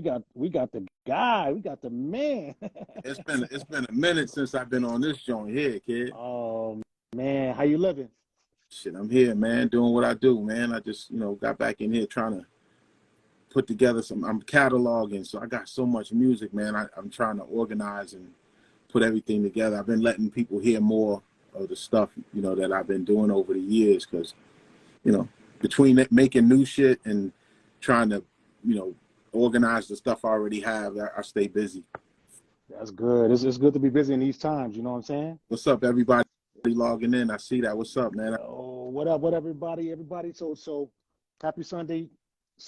got the guy, we got the man. It's been a minute since I've been on this joint here, kid. Oh man, how you living? Shit, I'm here, man, doing what I do, man. I just, got back in here trying to put together I'm cataloging, so I got so much music, man. I'm trying to organize and put everything together. I've been letting people hear more of the stuff, that I've been doing over the years, because, between making new shit and trying to, organize the stuff I already have, I stay busy. That's good. It's good to be busy in these times. You know what I'm saying? What's up, everybody logging in? I see that. What's up, man? Oh, what up? What everybody? Everybody. So happy Sunday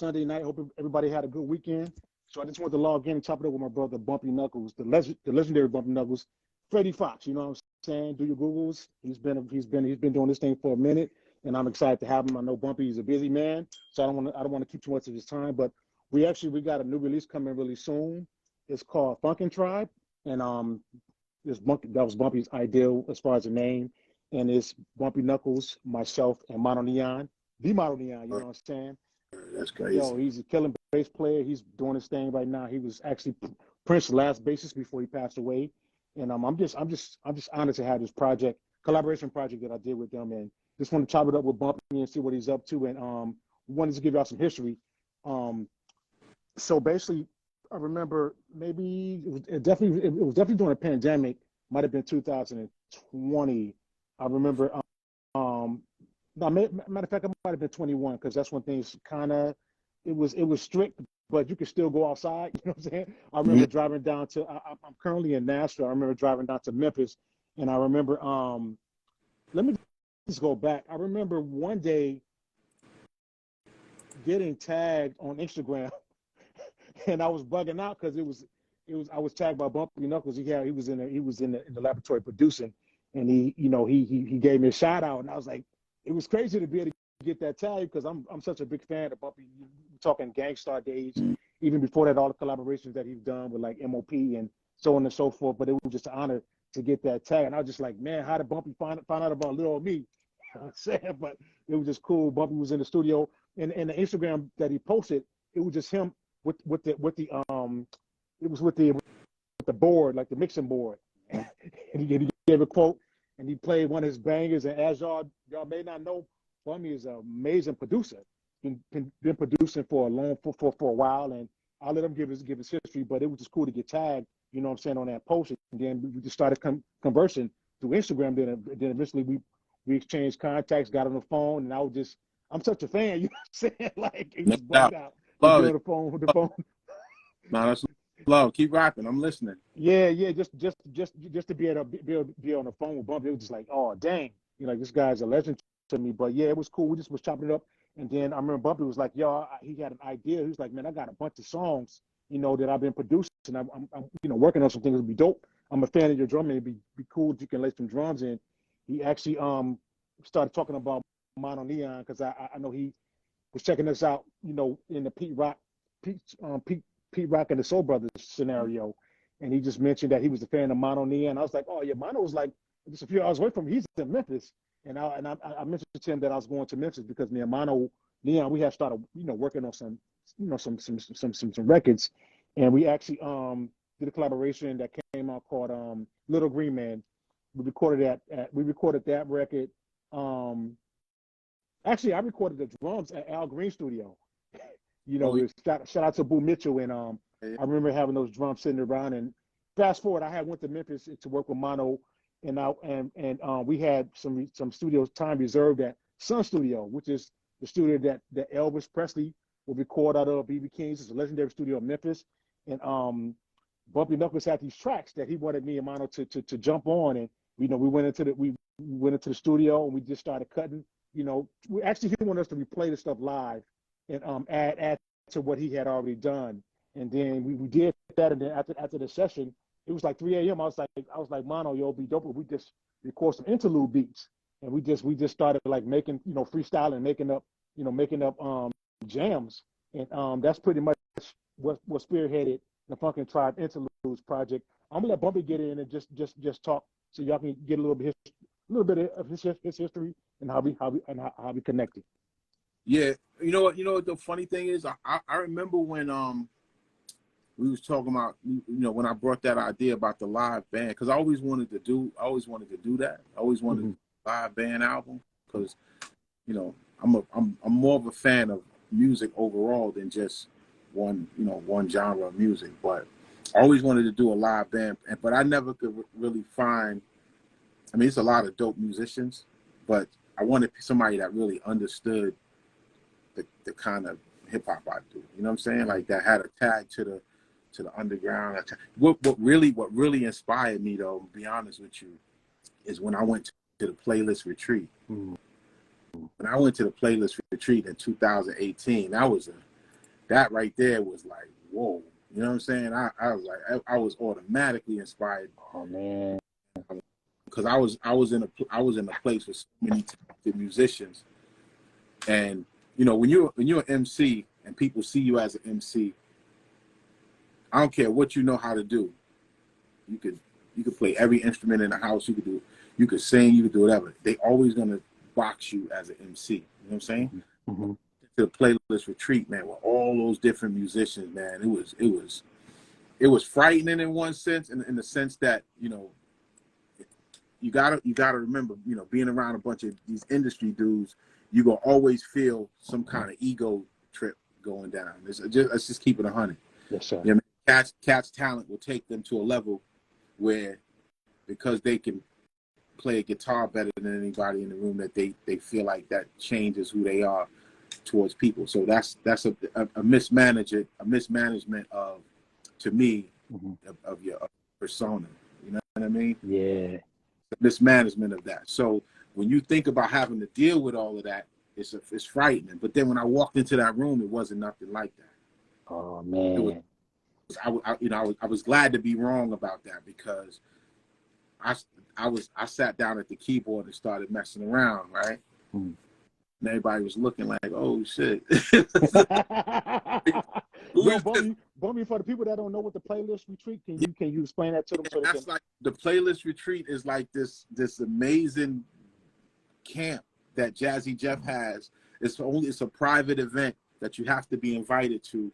night. Hope everybody had a good weekend. So I just wanted to log in and chop it up with my brother Bumpy Knuckles, the legendary Bumpy Knuckles, Freddie Fox. You know what I'm saying? Do your Googles. He's been doing this thing for a minute, and I'm excited to have him. I know Bumpy is a busy man, so I don't want to keep too much of his time. But we got a new release coming really soon. It's called FUNKINTRYBE, and that was Bumpy's ideal as far as the name, and it's Bumpy Knuckles, myself, and MonoNeon, the MonoNeon. You know what I'm saying? That's crazy. Yo, he's a killing bass player. He's doing his thing right now. He was actually Prince's last bassist before he passed away, and I'm just honored to have this collaboration project that I did with them, and just want to chop it up with Bumpy and see what he's up to, and wanted to give y'all some history. So basically, I remember maybe it was definitely during the pandemic. Might have been 2020. I remember. No, matter of fact, I might have been 21, because that's when things it was strict, but you could still go outside. You know what I'm saying? I remember driving down to. I'm currently in Nashville. I remember driving down to Memphis, and I remember. Let me just go back. I remember one day getting tagged on Instagram. And I was bugging out because I was tagged by Bumpy Knuckles. He was in the laboratory producing, and he gave me a shout out, and I was like, it was crazy to be able to get that tag, because I'm such a big fan of Bumpy. We're talking Gangstar days, even before that, all the collaborations that he's done with like MOP and so on and so forth. But it was just an honor to get that tag, and I was just like, man, how did Bumpy find out about little old me? You know what I'm saying? But it was just cool. Bumpy was in the studio, and the Instagram that he posted, it was just him with the board, like the mixing board, and he gave a quote, and he played one of his bangers. And as y'all may not know, Bumpy is an amazing producer. Been producing for a while, and I'll let him give his history. But it was just cool to get tagged, you know what I'm saying, on that post. And then we just started conversing through Instagram. Then eventually we exchanged contacts, got on the phone, and I'm such a fan, you know what I'm saying? Like, it just bugged out. Love it. The phone. No, that's love. Keep rapping. I'm listening. Yeah. Just to be able to be on the phone with Bumpy, it was just like, oh dang, this guy's a legend to me. But yeah, it was cool. We just was chopping it up, and then I remember Bumpy was like, yo, he had an idea. He was like, man, I got a bunch of songs, that I've been producing. I'm working on some things. It'd be dope. I'm a fan of your drumming. It'd be cool if you can lay some drums in. He actually started talking about MonoNeon, because I know he was checking us out, in the Pete Rock and the Soul Brothers scenario, and he just mentioned that he was a fan of MonoNeon. I was like, oh yeah, Mono was like just a few hours away from him. He's in Memphis, and I mentioned to him that I was going to Memphis because me and MonoNeon, we have started working on some records, and we actually did a collaboration that came out called Little Green Man. We recorded that record. Actually, I recorded the drums at Al Green Studio. Shout out to Boo Mitchell, and I remember having those drums sitting around. And fast forward, I went to Memphis to work with Mono, and we had some studio time reserved at Sun Studio, which is the studio that Elvis Presley will record out of. BB King's. It's a legendary studio in Memphis, and Bumpy Knuckles had these tracks that he wanted me and Mono to jump on, and we went into the studio, and we just started cutting. He wanted us to replay the stuff live and add to what he had already done. And then we did that, and then after the session, it was like 3 a.m. I was like, Mono, yo, be dope. We just record some interlude beats, and we just started like making, freestyling, making up jams, and that's pretty much what spearheaded the FUNKINTRYBE Interludes project. I'm gonna let Bumpy get in and just talk, so y'all can get a little bit of his history and how we connected. Yeah, you know what the funny thing is, I remember when we was talking about, when I brought that idea about the live band, because I always wanted to do that. I always wanted a live band album, because I'm more of a fan of music overall than just one genre of music. But I always wanted to do a live band, but I never could really find. I mean, it's a lot of dope musicians, but I wanted somebody that really understood the kind of hip hop I do. You know what I'm saying? Like, that had a tag to the underground. What really inspired me, though, to be honest with you, is when I went to the Playlist Retreat. When I went to the Playlist Retreat in 2018, that right there was like, whoa. You know what I'm saying? I was like, I was automatically inspired. Oh man. Because I was in a place with so many talented musicians, and when you're an MC and people see you as an MC, I don't care what you know how to do. You could play every instrument in the house. You could sing. You could do whatever. They always gonna box you as an MC. You know what I'm saying? Mm-hmm. To the Playlist Retreat, man, with all those different musicians, man, it was frightening in one sense, in the sense that you gotta remember, being around a bunch of these industry dudes, you gonna always feel some kind of ego trip going down. Let's just keep it 100. Yes, sir. You know what I mean? Cats talent will take them to a level where, because they can play a guitar better than anybody in the room, that they feel like that changes who they are towards people. So that's a mismanagement of, to me, of your persona. You know what I mean? Yeah. Mismanagement of that. So when you think about having to deal with all of that, it's frightening. But then when I walked into that room, it wasn't nothing like that. Oh man. I was glad to be wrong about that, because I sat down at the keyboard and started messing around, right? And everybody was looking like, oh shit. Yo, Bumpy, for the people that don't know what the Playlist Retreat, can you explain that to them? That's like, the Playlist Retreat is like this amazing camp that Jazzy Jeff has. It's a private event that you have to be invited to,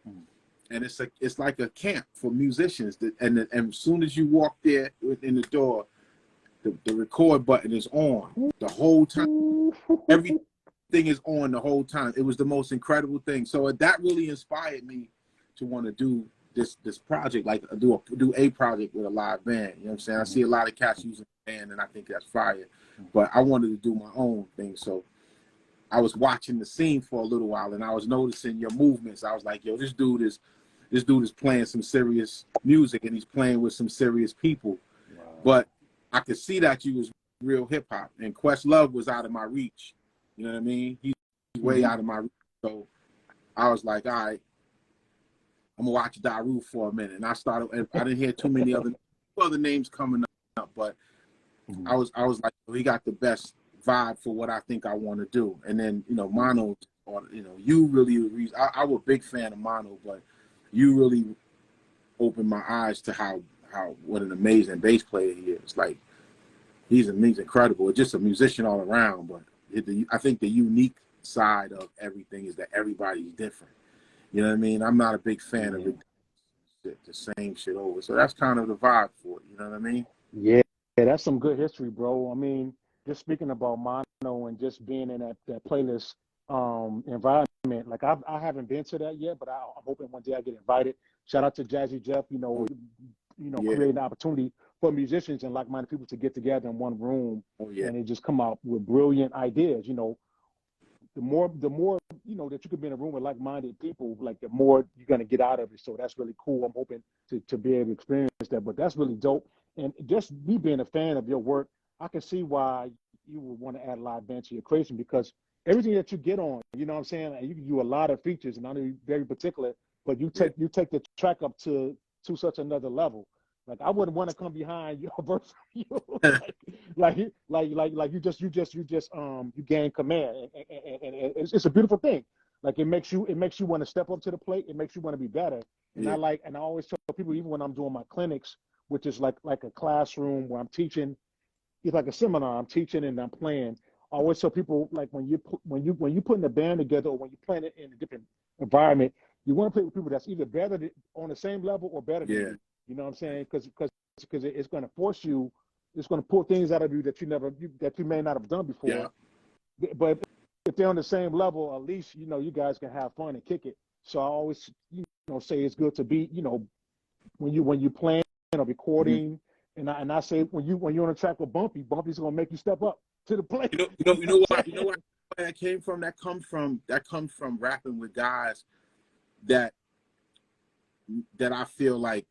and it's like a camp for musicians. And as soon as you walk there in the door, the record button is on the whole time. Everything is on the whole time. It was the most incredible thing. So that really inspired me to want to do this project, like do a project with a live band. You know what I'm saying? I see a lot of cats using a band, and I think that's fire. But I wanted to do my own thing. So I was watching the scene for a little while, and I was noticing your movements. I was like, yo, this dude is playing some serious music, and he's playing with some serious people. Wow. But I could see that you was real hip hop, and Questlove was out of my reach. You know what I mean? He's way out of my reach. So I was like, all right, I'm gonna watch Daru for a minute. And I didn't hear too many other names coming up, but I was like, well, he got the best vibe for what I think I want to do. And then, Mono, or you really, I was a big fan of Mono, but you really opened my eyes to what an amazing bass player he is. Like, he's incredible. Just a musician all around, but I think the unique side of everything is that everybody's different. You know what I mean? I'm not a big fan of the same shit over. So that's kind of the vibe for it. You know what I mean? Yeah, that's some good history, bro. I mean, just speaking about Mono and just being in that Playlist environment, like I haven't been to that yet, but I'm hoping one day I get invited. Shout out to Jazzy Jeff, creating an opportunity for musicians and like-minded people to get together in one room, and they just come out with brilliant ideas. The more that you could be in a room with like-minded people, like the more you're gonna get out of it. So that's really cool. I'm hoping to be able to experience that. But that's really dope. And just me being a fan of your work, I can see why you would want to add live band to your creation, because everything that you get on, you know what I'm saying, and you can do a lot of features, and I know you're very particular, but you take the track up to such another level. Like, I wouldn't want to come behind your verse, like you gain command, and it's a beautiful thing. Like, it makes you want to step up to the plate. It makes you want to be better. And I always tell people, even when I'm doing my clinics, which is like a classroom where I'm teaching, it's like a seminar. I'm teaching and I'm playing. I always tell people, like, when you putting a band together, or when you're playing it in a different environment, you want to play with people that's either better on the same level or better than Yeah. you. You know what I'm saying? Because it's going to force you. It's going to pull things out of you that you may not have done before. Yeah. But if they're on the same level, at least you guys can have fun and kick it. So I always say it's good to be when you playing or recording, and I say when you're on a track with Bumpy's gonna make you step up to the plate. You know what that came from? That comes from rapping with guys that I feel like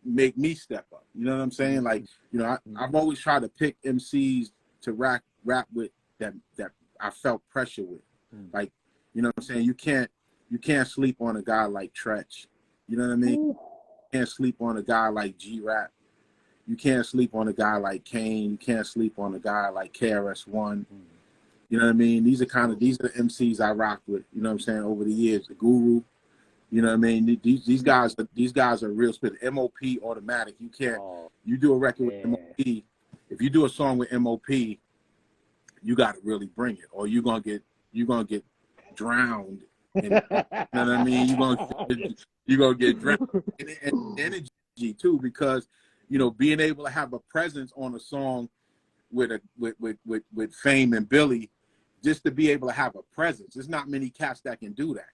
make me step up. You know what I'm saying? Like, I've always tried to pick MCs to rap with that I felt pressure with. Like, you know what I'm saying? You can't sleep on a guy like Tretch. You know what I mean? You can't sleep on a guy like G-Rap. You can't sleep on a guy like Kane. You can't sleep on a guy like KRS-One. You know what I mean? These are the MCs I rock with, you know what I'm saying, over the years. The Guru, you know what I mean? These guys are real spit. MOP automatic. You do a record with MOP. If you do a song with MOP, you got to really bring it, or you're gonna get drowned. You know what I mean? You're gonna get drowned in energy too, because being able to have a presence on a song with Fame and Billy, just to be able to have a presence. There's not many cats that can do that.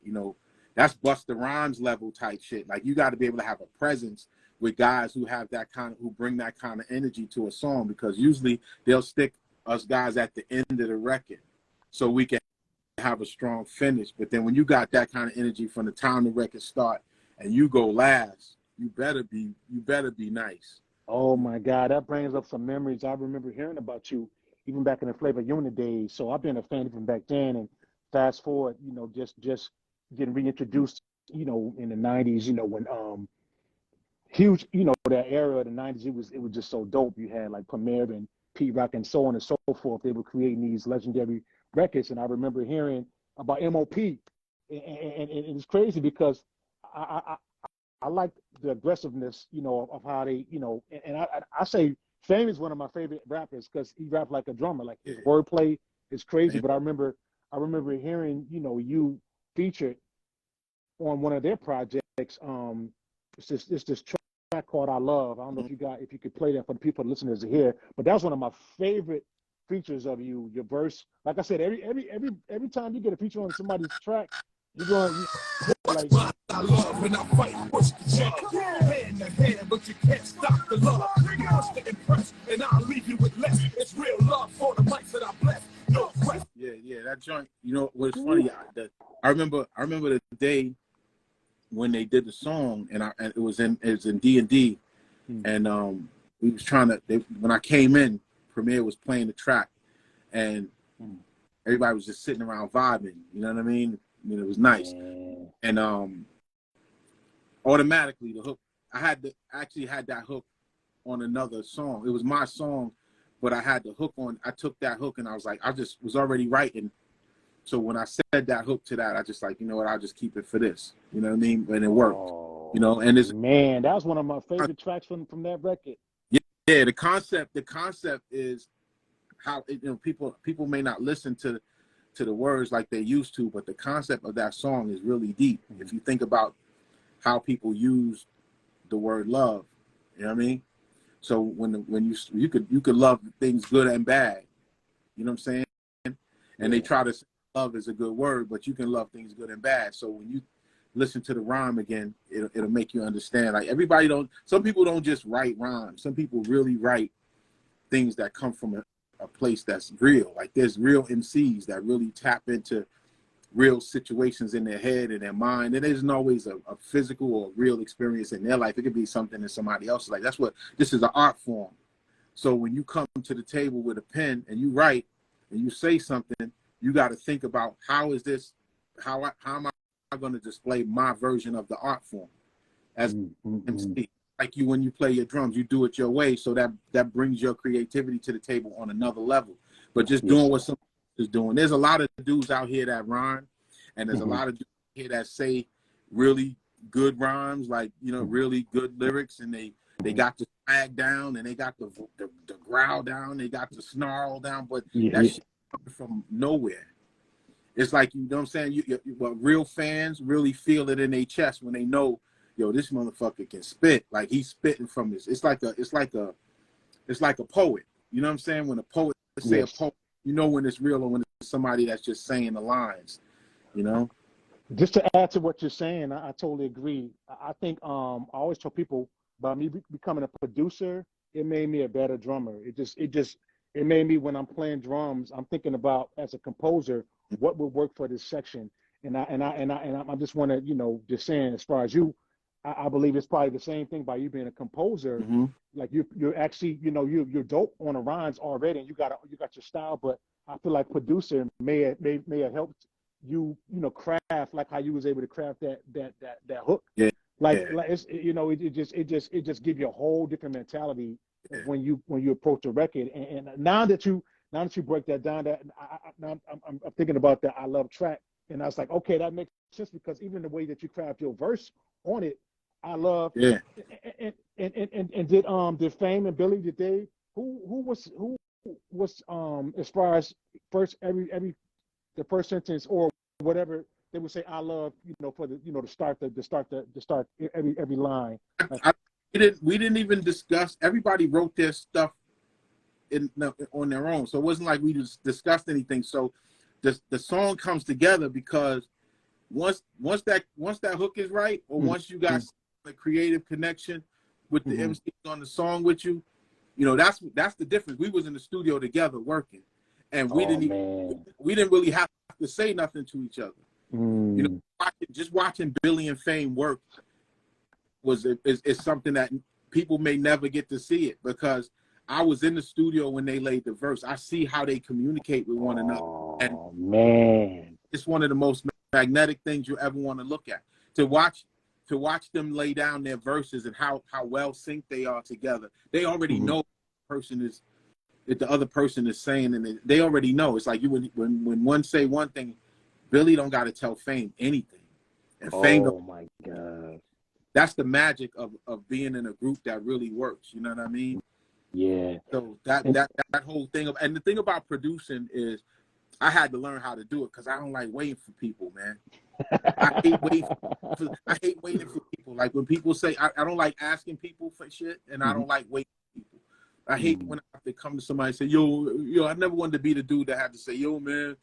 That's Busta Rhymes level type shit. Like, you got to be able to have a presence with guys who bring that kind of energy to a song, because usually they'll stick us guys at the end of the record so we can have a strong finish. But then when you got that kind of energy from the time the record start and you go last, you better be nice. Oh my God, that brings up some memories. I remember hearing about you even back in the Flavor Unit days. So I've been a fan from back then, and fast forward, just getting reintroduced, in the '90s, when huge, that era of the '90s, it was just so dope. You had like Premier and Pete Rock and so on and so forth. They were creating these legendary records, and I remember hearing about MOP, and it's crazy because I like the aggressiveness, of how they, and I say Fame is one of my favorite rappers because he raps like a drummer. Like, his wordplay is crazy. But I remember hearing, you featured on one of their projects. It's this track called "I Love." I don't know if you could play that for the people, listeners to hear. But that's one of my favorite features of you. Your verse, like I said, every time you get a feature on somebody's track, you're going. Like, I love when I fight, push the check, hand to hand, but you can't stop the love. Push to impress, and I'll leave you with less. It's real love for the mics that I bless. No question. Yeah, that joint. What's funny? I remember the day when they did the song, and it was in D&D, and we was when I came in, Premier was playing the track, and everybody was just sitting around vibing. You know what I mean? It was nice. And automatically the hook, I actually had that hook on another song. It was my song, but I had the hook on. I took that hook and I was like, I just was already writing. So when I said that hook to that, I just like, you know what, I'll just keep it for this. You know what I mean? And it worked. And it's, man, that was one of my favorite tracks from that record. Yeah, the concept is how people may not listen to the words like they used to, but the concept of that song is really deep. If you think about how people use the word love, you know what I mean? So when you could love things good and bad, you know what I'm saying? And they try to say love is a good word, but you can love things good and bad. So when you listen to the rhyme again, it'll make you understand. Like, some people don't just write rhymes. Some people really write things that come from a place that's real. Like, there's real MCs that really tap into real situations in their head and their mind. And there isn't always a physical or real experience in their life. It could be something in somebody else's life. This is an art form. So when you come to the table with a pen and you write and you say something, you got to think about how am I going to display my version of the art form as MC. Like, when you play your drums, you do it your way, so that brings your creativity to the table on another level. But just doing what somebody is doing. There's a lot of dudes out here that rhyme, and there's a lot of dudes here that say really good rhymes, like, really good lyrics, and they got the swag down, and they got the growl down, they got the snarl down, but that shit comes from nowhere. It's like, you know what I'm saying? Well, real fans really feel it in their chest when they know, yo, this motherfucker can spit. Like, he's spitting from this. It's like a poet. You know what I'm saying? When a poet say a poem, you know when it's real or when it's somebody that's just saying the lines, you know? Just to add to what you're saying, I totally agree. I think I always tell people, by me becoming a producer, it made me a better drummer. It made me, when I'm playing drums, I'm thinking about, as a composer, what would work for this section. And I just want to, you know, just saying, as far as you, I believe it's probably the same thing by you being a composer. Mm-hmm. Like you're actually, you know, you're dope on the rhymes already, and you got your style. But I feel like producer may have helped you, you know, craft like how you was able to craft that hook. Yeah. Like Yeah. like it's, you know, it just give you a whole different mentality when you approach a record. And now that you break that down, that now I'm thinking about that I Love track, and I was like, okay, that makes sense, because even the way that you craft your verse on it, I love. Yeah. And did Fame and Billy, did they, who was as far as first every the first sentence or whatever, they would say I love, you know, for the, you know, to start every line. We didn't even discuss. Everybody wrote their stuff on their own, so it wasn't like we just discussed anything. So the song comes together because once that hook is right, or once you got a creative connection with the MCs on the song with you, you know, that's the difference. We was in the studio together working, and we didn't really have to say nothing to each other. You know, just watching Billy and Fame work is something that people may never get to see it, because I was in the studio when they laid the verse. I see how they communicate with one another. And man, it's one of the most magnetic things you ever want to look at. To watch them lay down their verses and how well synced they are together. They already know if the other person is saying, and they already know. It's like when one say one thing, Billy don't got to tell Fame anything, and Fame. Oh my God, that's the magic of being in a group that really works. You know what I mean? Yeah. So that whole thing and the thing about producing is, I had to learn how to do it, because I don't like waiting for people, man. I hate waiting for people. Like when people say, I don't like asking people for shit, and I don't like waiting for people. I hate when I have to come to somebody and say, yo, I never wanted to be the dude that had to say, yo, man,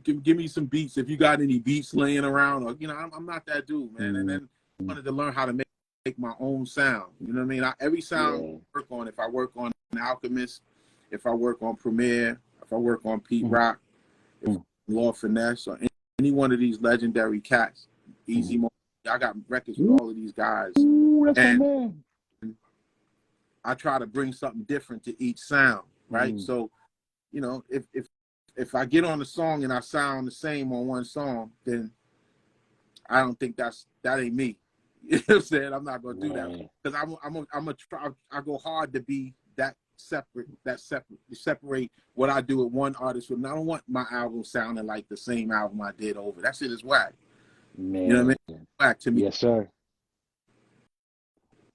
give me some beats. If you got any beats laying around, or, you know, I'm not that dude, man. And then I wanted to learn how to make my own sound. You know what I mean? Every sound I work on, if I work on Alchemist, if I work on Premiere, if I work on Pete Rock, if Lord Finesse, or any one of these legendary cats, Easy Mo, I got records with all of these guys. That's my man. I try to bring something different to each sound, right? So, you know, if I get on a song and I sound the same on one song, then I don't think that ain't me. You know what I'm saying? I'm not gonna do that, because I go hard to be that separate what I do with one artist from. I don't want my album sounding like the same album I did over. That shit is whack. Man. You know what I mean? Whack to me. Yes, sir.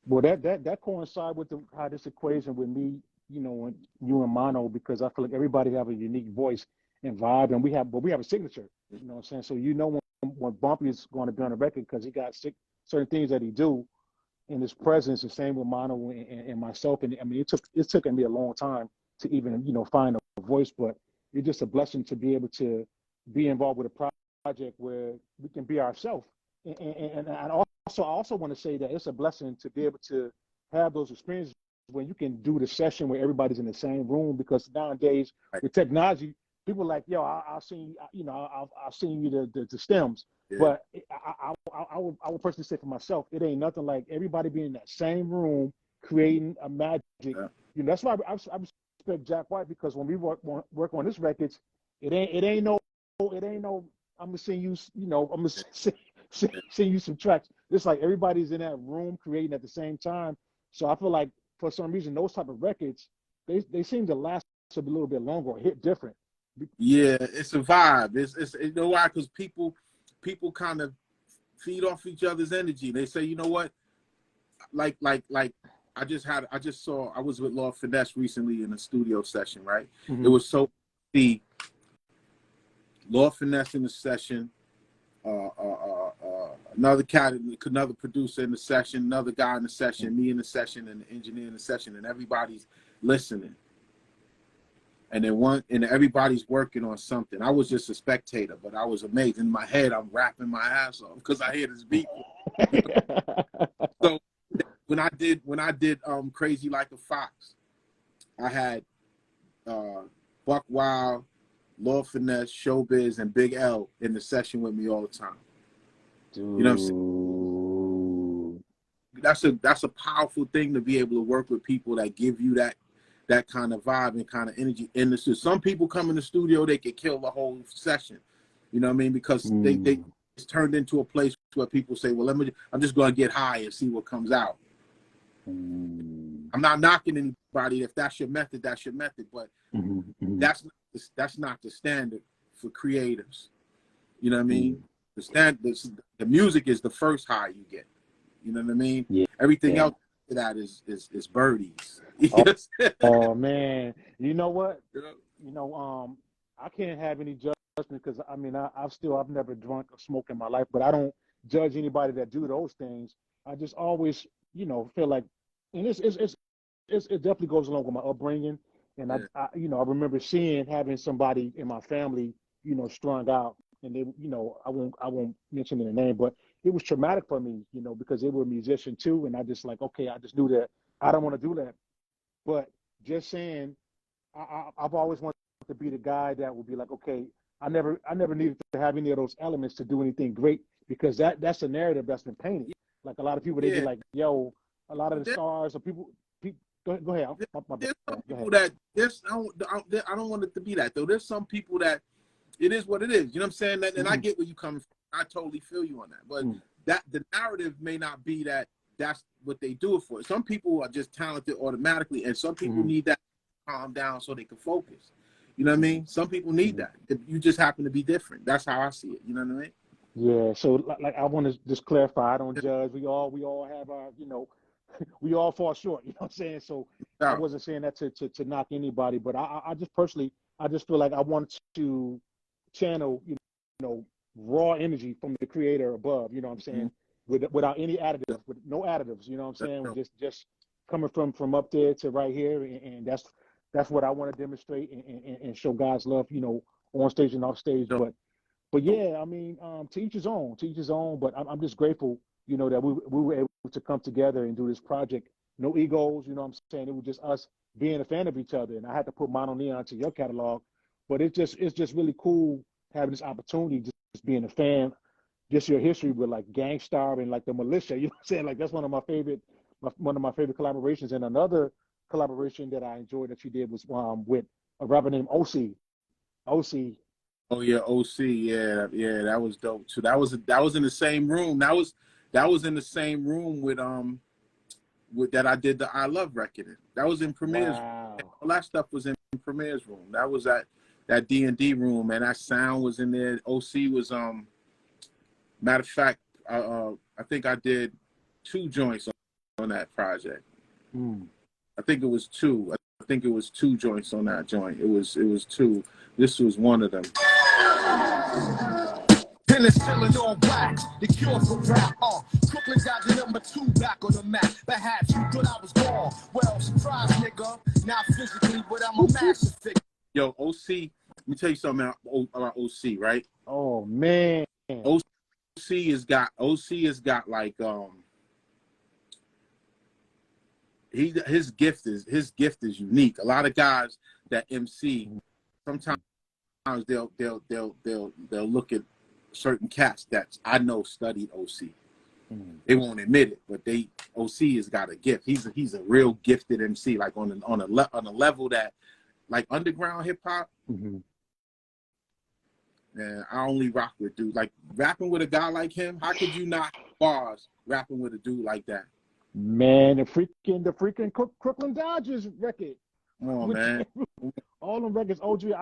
Well, that coincides with how this equation with me, you know, when you and Mono, because I feel like everybody have a unique voice and vibe, and we have a signature. You know what I'm saying? So you know when Bumpy is going to be on the record, because he got certain things that he do in his presence. The same with Mono and myself. And I mean, it took me a long time to even, you know, find a voice, but it's just a blessing to be able to be involved with a project where we can be ourselves. And I also want to say that it's a blessing to be able to have those experiences when you can do the session where everybody's in the same room, because nowadays with technology, people are like, yo, I'll send you the stems. Yeah. But I will personally say for myself, it ain't nothing like everybody being in that same room creating a magic. Yeah. You know, that's why I respect Jack White, because when we work on this records, it ain't no I'm gonna send you, you know, I'm gonna send you some tracks. It's like everybody's in that room creating at the same time. So I feel like for some reason those type of records, they seem to last a little bit longer or hit different. Yeah, it's a vibe. It's you know why? Because people kind of feed off each other's energy. They say, you know what? Like I was with Lord Finesse recently in a studio session, right? It was so Lord Finesse in the session, another cat, another producer in the session, another guy in the session, me in the session, and the engineer in the session, and everybody's listening. And then everybody's working on something. I was just a spectator, but I was amazed. In my head, I'm rapping my ass off because I hear this beat. So when I did Crazy Like a Fox, I had Buck Wild, Lord Finesse, Showbiz, and Big L in the session with me all the time. Dude. You know what I'm saying? That's a powerful thing to be able to work with people that give you that kind of vibe and kind of energy in the studio. Some people come in the studio, they could kill the whole session. You know what I mean? Because they it's turned into a place where people say, well, I'm just going to get high and see what comes out. I'm not knocking anybody. If that's your method, that's your method. But that's not the standard for creatives. You know what I mean? The music is the first high you get. You know what I mean? Yeah. Everything else to that is birdies. Oh man, you know what? You know, I can't have any judgment because I mean I've never drunk or smoked in my life, but I don't judge anybody that do those things. I just always, you know, feel like, and it definitely goes along with my upbringing, and I you know, I remember having somebody in my family, you know, strung out, and they, you know, I won't mention their name, but it was traumatic for me, you know, because they were a musician too, and I just like, okay, I just knew that I don't want to do that. But just saying, I've always wanted to be the guy that would be like, okay, I never needed to have any of those elements to do anything great, because that's a narrative that's been painted. Like a lot of people, they be like, yo, a lot of the stars or people go ahead. There's some people that I don't want it to be that though. There's some people that it is what it is. You know what I'm saying? And I get where you coming from. I totally feel you on that. But that the narrative may not be that that's what they do it for. Some people are just talented automatically, and some people need that to calm down so they can focus. You know what I mean? Some people need that. You just happen to be different. That's how I see it. You know what I mean? Yeah. So like I want to just clarify. I don't judge. We all have our, you know, we all fall short. You know what I'm saying? So I wasn't saying that to knock anybody, but I just personally, I just feel like I want to channel, you know, raw energy from the creator above. You know what I'm saying? Without any additives, with no additives. You know what I'm saying? Just coming from up there to right here, and that's what I want to demonstrate and show God's love, you know, on stage and off stage. But yeah, I mean, to each his own, But I'm just grateful, you know, that we were able to come together and do this project. No egos, you know what I'm saying? It was just us being a fan of each other. And I had to put MonoNeon to your catalog, but it's just really cool having this opportunity, just being a fan. Just your history with like Gangstar and like the Militia, you know what I'm saying? Like that's one of my favorite collaborations. And another collaboration that I enjoyed that you did was with a rapper named OC. OC. Oh yeah, OC, yeah, that was dope too. That was in the same room. That was in the same room with that I did the I Love record in. That was in Premier's. Wow. All that stuff was in Premier's room. That was at that D&D room, and that sound was in there. OC was matter of fact, I think I did 2 joints on that project. I think it was 2. I think it was 2 joints on that joint. It was 2. This was one of them. Penicillin on wax, the cure for rap. Brooklyn got the number 2 back on the map. Perhaps you thought I was gone. Well, surprise, nigga. Not physically, but I'm a master figure. Yo, OC, let me tell you something about OC, right? Oh man. OC has got like his gift is unique. A lot of guys that MC, sometimes they'll look at certain cats that I know studied OC. They won't admit it, but OC has got a gift. He's a real gifted MC, like on a level that, like underground hip hop. And I only rock with dudes like rapping with a guy like him. How could you not bars rapping with a dude like that? Man, the freaking Crooklyn Dodgers record. Oh man, all them records. OC,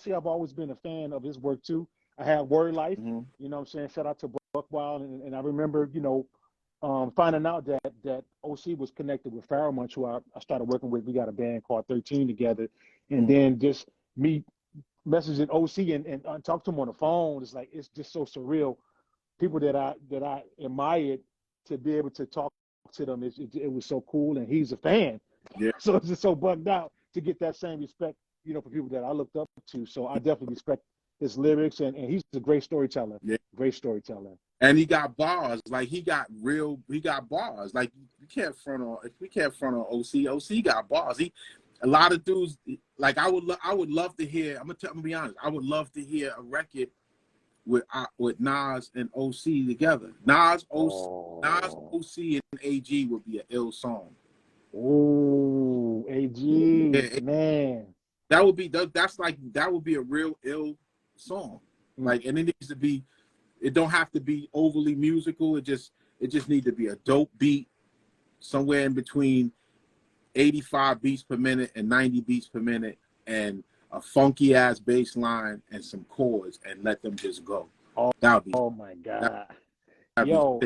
I've always been a fan of his work too. I had Word Life. You know what I'm saying? Shout out to Buck Wild, and I remember, you know, finding out that OC was connected with Pharaoh Munch, who I started working with. We got a band called 13 together, and then just me messaging OC and talk to him on the phone. It's like it's just so surreal. People that I admired, to be able to talk to them, it was so cool, and he's a fan. Yeah. So it's just so bugged out to get that same respect, you know, for people that I looked up to. So I definitely respect his lyrics, and he's a great storyteller. Yeah. Great storyteller. And he got bars. Like he got bars. Like we can't front on OC. OC got bars. A lot of dudes, like I would love to hear, I'm gonna be honest, I would love to hear a record with Nas and OC together. Nas, OC, and AG would be an ill song. Oh, AG, yeah, man. That would be a real ill song. Like, and it needs to be, it don't have to be overly musical. It just needs to be a dope beat, somewhere in between 85 beats per minute and 90 beats per minute, and a funky ass bass line and some chords, and let them just go. Oh my God. Yo,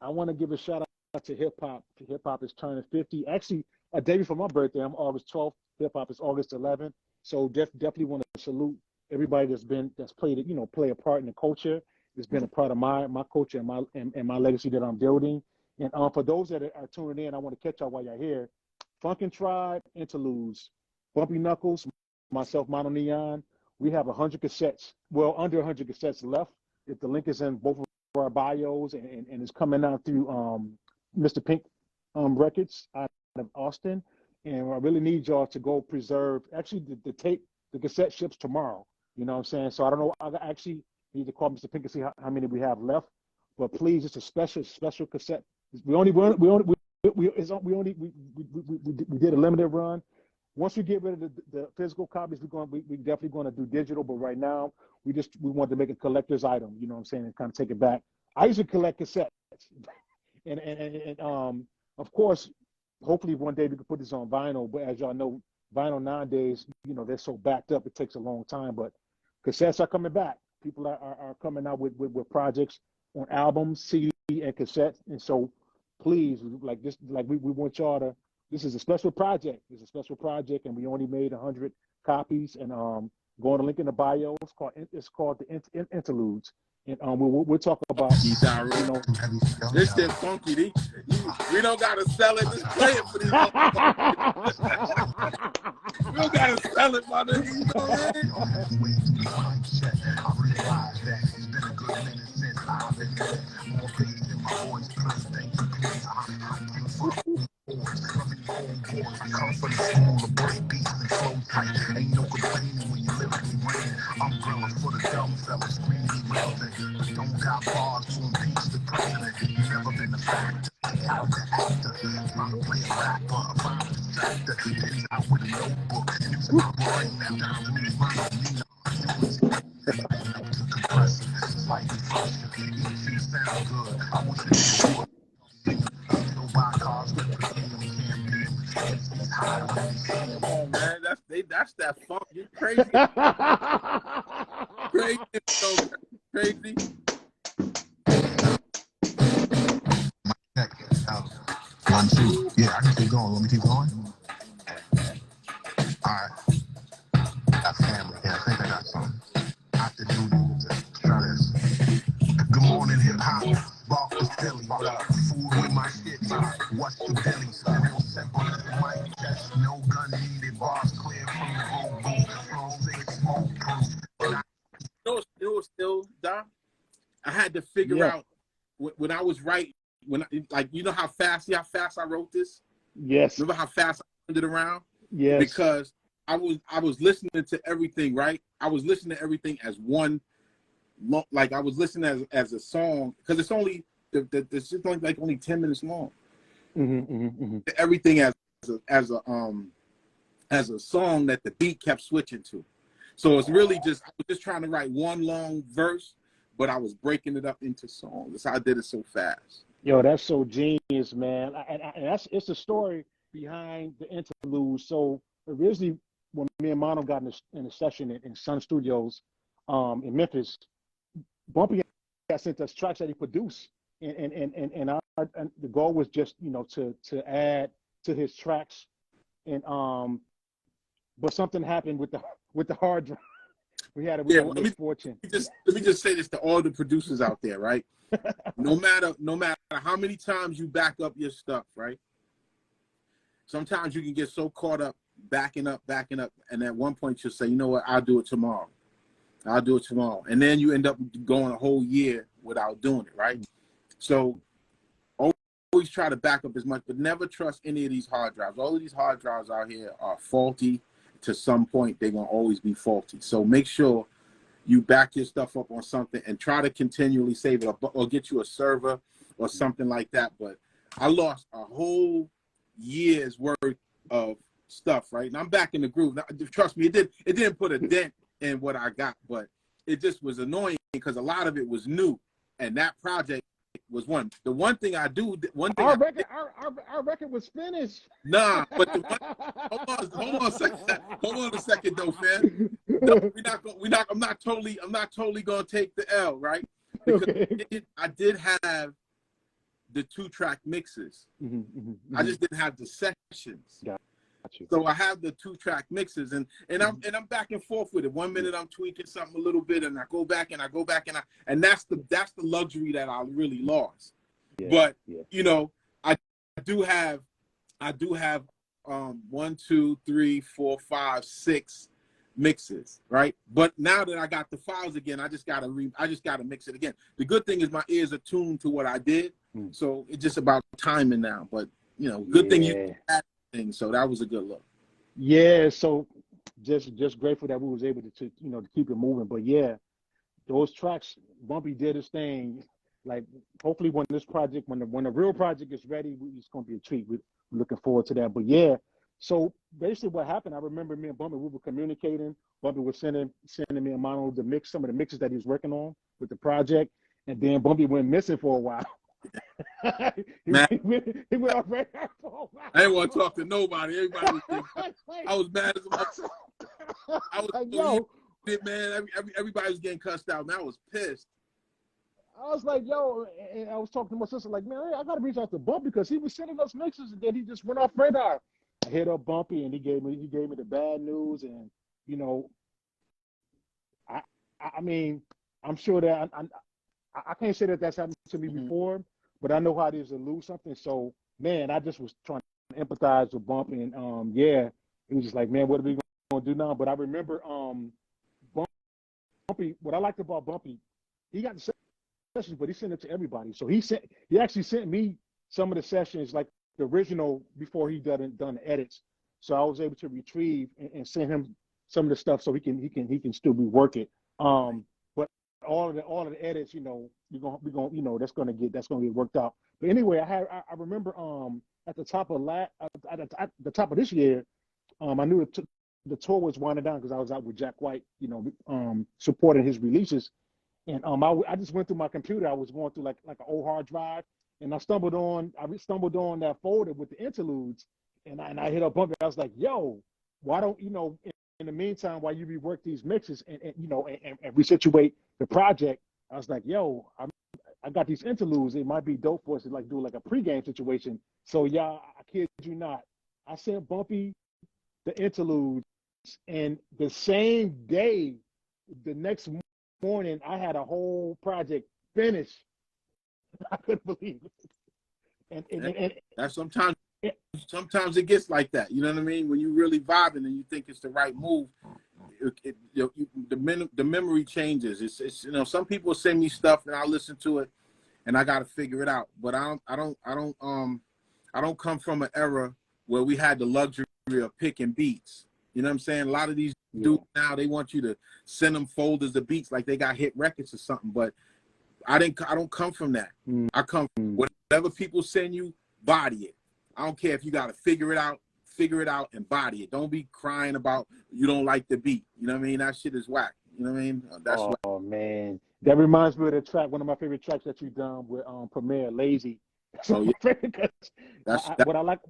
I want to give a shout out to hip hop. Hip hop is turning 50. Actually, a day before my birthday, I'm August 12th. Hip hop is August 11th. So definitely want to salute everybody that's played it, you know, play a part in the culture. It's been a part of my culture and my legacy that I'm building. And for those that are tuning in, I want to catch y'all while you're here. FUNKINTRYBE, Interludes, Bumpy Knuckles, myself, MonoNeon. We have 100 cassettes, well, under 100 cassettes left. If the link is in both of our bios, and it's coming out through Mr. Pink Records out of Austin. And I really need y'all to go preserve. Actually, the cassette ships tomorrow. You know what I'm saying? So I don't know. I actually need to call Mr. Pink and see how many we have left. But please, it's a special cassette. We did a limited run. Once we get rid of the physical copies, we definitely going to do digital. But right now, we want to make a collector's item. You know what I'm saying? And kind of take it back. I used to collect cassettes, and of course, hopefully one day we can put this on vinyl. But as y'all know, vinyl nowadays, you know, they're so backed up, it takes a long time. But cassettes are coming back. People are coming out with projects on albums, CD, and cassettes. And so, please, like we want y'all to. This is a special project. It's a special project, and we only made 100 copies. And go on the link in the bio. It's called the Interludes. And we'll talk about, you know, this shit funky. We don't gotta sell it. Just play it for these. We don't gotta sell it, my nigga. You know what Come from the school of break beats and flow tight. Ain't no complaining when you lyrically rain. Umbrella for the dumb fellas screaming relevant. Don't got bars to impeach the president. You never been a factor, out the actor. Trying to play a rapper, a vibe distractor. Then he's out with a notebook and it's my brain now down with his mind. Compressor, slightly flustered. Each sound good. I wish it would. Oh man, that's that funk. You're crazy. Crazy, so crazy. One, two. Yeah, I can keep going. Let me keep going. All right. Got family. Yeah, I think I got something. Out the noodles. Let's try this. Good morning, hip hop. Bark was Philly. Food with my shit. What's the belly? Real simple as the mic test. No gun needed. Bars clear from the whole booth. Flows they smoke proof. It was still, Dom. I had to figure out when I was writing, like, you know how fast I wrote this? Yes. Remember how fast I turned it around? Yes. Because I was listening to everything, right? I was listening to everything as one, like I was listening as a song, because it's only it's just only 10 minutes long. Everything as a song that the beat kept switching to. So it's really I was just trying to write one long verse, but I was breaking it up into songs. That's how I did it so fast. Yo, that's so genius, man. And it's the story behind the Interludes. So originally, when me and Mono got in a session in Sun Studios in Memphis, Bumpy had sent us tracks that he produced, and the goal was just, you know, to add to his tracks, and but something happened with the hard drive. we had a Well, misfortune. Let me just say this to all the producers out there, right? No matter how many times you back up your stuff, right? Sometimes you can get so caught up backing up, and at one point you'll say, you know what, I'll do it tomorrow. And then you end up going a whole year without doing it, right? So always try to back up as much, but never trust any of these hard drives. All of these hard drives out here are faulty. To some point, they're going to always be faulty. So make sure you back your stuff up on something and try to continually save it up, or get you a server or something like that. But I lost a whole year's worth of stuff, right? And I'm back in the groove. Now, trust me, it didn't put a dent in what I got, but it just was annoying because a lot of it was new, and that project was one. The one thing I do, our record was finished. Nah, but the one, hold on a second though, fam. No, I'm not totally gonna take the L, right? Because Okay. I did have the 2-track mixes. I just didn't have the sessions. Got you. So I have the 2-track mixes, and I'm back and forth with it. 1 minute I'm tweaking something a little bit, and I go back and that's the luxury that I really lost. Yeah, but yeah. you know, I do have 1, 2, 3, 4, 5, 6 mixes, right? But now that I got the files again, I just gotta mix it again. The good thing is my ears are tuned to what I did, so it's just about timing now. But you know, good thing you had thing, so that was a good look. Yeah, so just grateful that we was able to keep it moving. But yeah, those tracks, Bumpy did his thing. Like, hopefully when this project, when the real project is ready, it's gonna be a treat. We're looking forward to that. But yeah, so basically what happened, I remember me and Bumpy, we were communicating. Bumpy was sending me and Mono some of the mixes that he was working on with the project, and then Bumpy went missing for a while. he went off right there for a while. I didn't want to talk to nobody. Everybody was I was mad as a I was like, yo, man. Everybody was getting cussed out, man. I was pissed. I was like, yo, and I was talking to my sister, like, man, I gotta reach out to Bumpy because he was sending us mixes, and then he just went off radar. I hit up Bumpy, and he gave me the bad news, and you know, I mean, I'm sure that I can't say that that's happened to me before, but I know how it is to lose something. So, man, I just was trying to empathize with Bumpy, and yeah, he was just like, man, what are we gonna do now? But I remember Bumpy. What I liked about Bumpy, he got the sessions, but he sent it to everybody. So he actually sent me some of the sessions, like the original, before he done the edits. So I was able to retrieve and send him some of the stuff so he can still rework it. But all of the edits, you know, we're gonna that's gonna get worked out. But anyway, I remember at the top of this year, I knew the tour was winding down because I was out with Jack White, you know, supporting his releases. And I just went through my computer. I was going through like an old hard drive, and I stumbled on that folder with the interludes, and I hit up Bumpy. I was like, yo, why don't in the meantime, while you rework these mixes and resituate the project, I was like, yo, I got these interludes. It might be dope for us to like do like a pregame situation. So yeah, I kid you not, I sent Bumpy the interludes, and the same day, the next morning, I had a whole project finished. I couldn't believe it. And that's sometimes it gets like that. You know what I mean? When you really vibing and you think it's the right move, the memory changes. It's you know, some people send me stuff and I listen to it and I got to figure it out. But I don't come from an era where we had the luxury of picking beats. You know what I'm saying? A lot of these dudes now, they want you to send them folders of beats like they got hit records or something. But I don't come from that. I come from whatever people send you, body it. I don't care if you got to figure it out and body it. Don't be crying about you don't like the beat. You know what I mean? That shit is whack. You know what I mean? That's whack. Man, that reminds me of the track, one of my favorite tracks that you done with Premier, Lazy. So what I like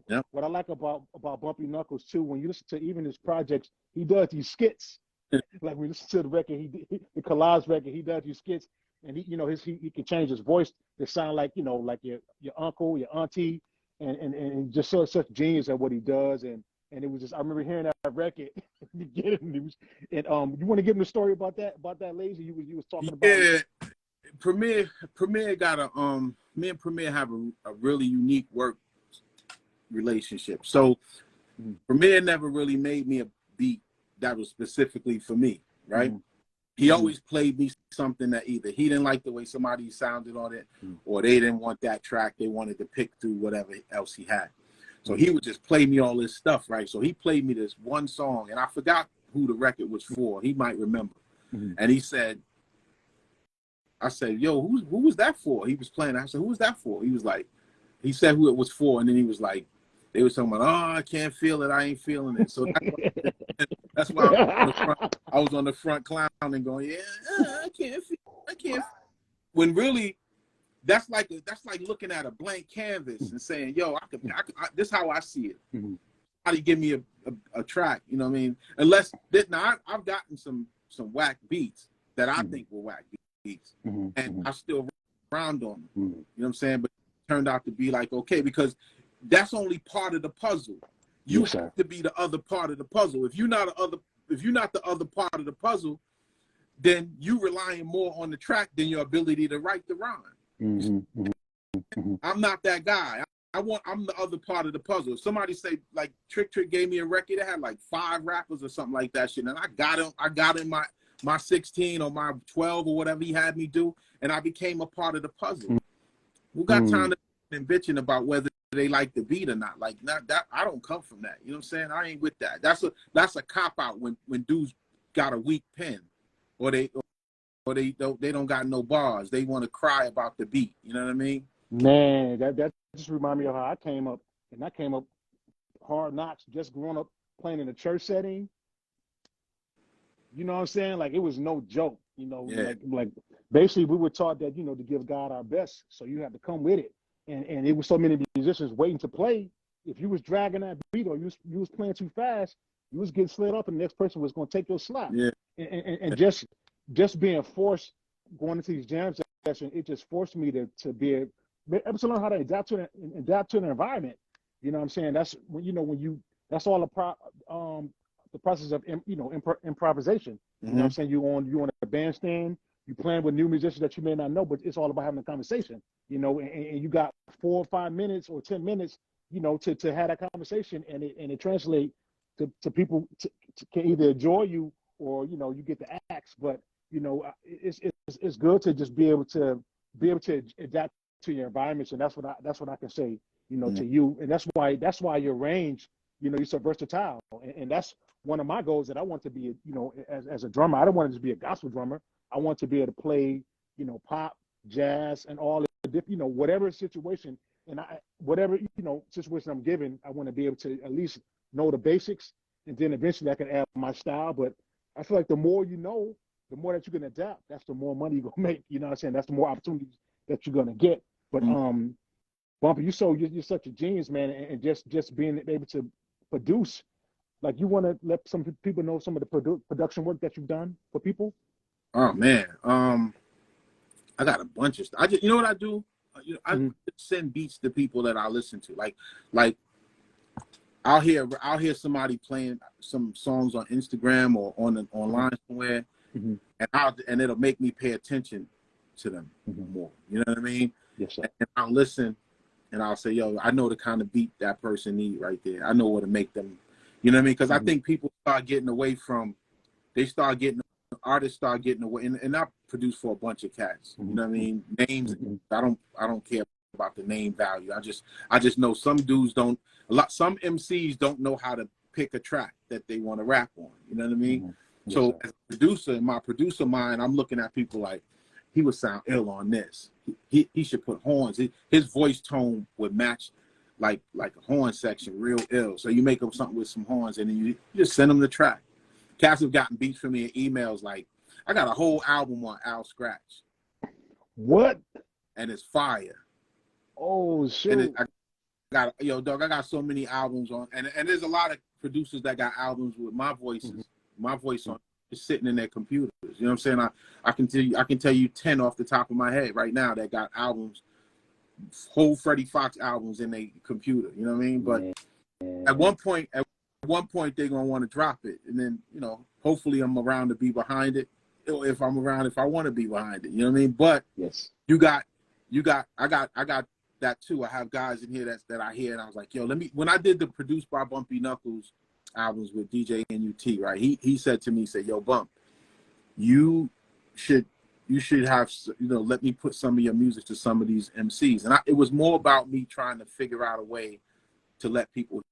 about Bumpy Knuckles too, when you listen to even his projects, he does these skits. Like when you listen to the record, the collage record, he does these skits, and he can change his voice to sound like like your uncle, your auntie, and just such genius at what he does. And and it was just I remember hearing that record. And you want to give him the story about that Lazy you was talking about? Yeah, Premier got me and Premier have a really unique work relationship. So Premier never really made me a beat that was specifically for me, right? He always played me something that either he didn't like the way somebody sounded on it, or they didn't want that track. They wanted to pick through whatever else he had. So he would just play me all this stuff, right? So he played me this one song, and I forgot who the record was for. He might remember. And he said, I said, yo, who was that for? He was playing. I said, who was that for? He was like, he said who it was for, and then he was like, they were talking about, oh, I can't feel it. I ain't feeling it. So that's why I was on the front clowning going, yeah, I can't feel. When really, that's like looking at a blank canvas and saying, yo, this is how I see it. How do you give me a track? You know what I mean? Unless now I've gotten some whack beats that I think were whack beats, and I still round on them. You know what I'm saying? But it turned out to be like okay, because that's only part of the puzzle. You have to be the other part of the puzzle. If you're not the other part of the puzzle, then you relying more on the track than your ability to write the rhyme. I'm not that guy. I'm the other part of the puzzle. If somebody say like Trick gave me a record that had like 5 rappers or something like that shit, and I got in my 16 or my 12 or whatever he had me do, and I became a part of the puzzle. Who got time to be bitching about whether they like the beat or not? Like not that I don't come from that. You know what I'm saying? I ain't with that. That's a cop out when dudes got a weak pen, or they don't got no bars. They want to cry about the beat. You know what I mean? Man, that just remind me of how I came up, and I came up hard knocks, just growing up playing in a church setting. You know what I'm saying? Like it was no joke. You know, like basically we were taught that to give God our best, so you have to come with it. And it was so many musicians waiting to play. If you was dragging that beat or you was playing too fast, you was getting slid up, and the next person was going to take your slot. Yeah. And just being forced going into these jam sessions, it just forced me to able to learn how to adapt to an environment. You know what I'm saying? That's that's all the process of improvisation. You know what I'm saying? You on a bandstand, you playing with new musicians that you may not know, but it's all about having a conversation. And you got 4 or 5 minutes or 10 minutes, to have that conversation, and it translate to people to can either enjoy you or you get the axe. But it's good to just be able to adapt to your environments, and that's what I can say to you. And that's why your range, you're so versatile, and that's one of my goals, that I want to be as a drummer. I don't want to just be a gospel drummer. I want to be able to play pop, jazz, and all the different whatever situation, and whatever situation I'm given, I want to be able to at least know the basics, and then eventually I can add my style. But I feel like the more you know, the more that you can adapt, that's the more money you're gonna make. You know what I'm saying? That's the more opportunities that you're gonna get. But Bumpy, you're such a genius, man, and just being able to produce. Like, you want to let some people know some of the production work that you've done for people? Oh man, I got a bunch of stuff. You know what I do? I send beats to people that I listen to. Like I'll hear somebody playing some songs on Instagram or online somewhere, and it'll make me pay attention to them more. You know what I mean? Yes, sir. And I'll listen, and I'll say, yo, I know the kind of beat that person need right there. I know what to make them. You know what I mean? Because I think people start getting away from. Artists start getting away, and I produce for a bunch of cats. You know what I mean? Names. I don't care about the name value. I just know some dudes don't. Some MCs don't know how to pick a track that they want to rap on. You know what I mean? Yes, so as a producer, in my producer mind, I'm looking at people like, he would sound ill on this. He should put horns. His voice tone would match like a horn section, real ill. So you make up something with some horns, and then you just send them the track. Cats have gotten beats from me in emails like, I got a whole album on Al Scratch. What? And it's fire. Oh, shit. I got so many albums on, and there's a lot of producers that got albums with my voices, my voice on, just sitting in their computers. You know what I'm saying? I can tell you 10 off the top of my head right now that got albums, whole Freddie Fox albums in their computer. You know what I mean? But at one one point they're gonna want to drop it, and then hopefully I'm around to be behind it. If I'm around, if I want to be behind it, you know what I mean. But yes, I got that too. I have guys in here that I hear, and I was like, yo, when I did the Produced by Bumpy Knuckles albums with DJ NUT, right? He said to me, yo, Bump, you should have, let me put some of your music to some of these MCs. And it was more about me trying to figure out a way to let people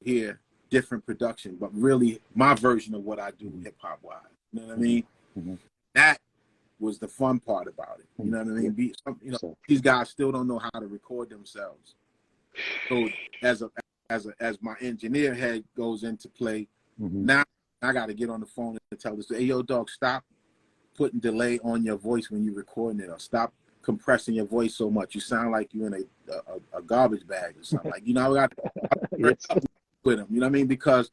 hear different production, but really my version of what I do hip hop wise. You know what I mean? Mm-hmm. That was the fun part about it. You know what I mean? These guys still don't know how to record themselves. So as my engineer head goes into play, now I got to get on the phone and tell this, hey, yo, dog, stop putting delay on your voice when you're recording it, or stop compressing your voice so much. You sound like you're in a garbage bag or something. Like, I got to with them. You know what I mean? Because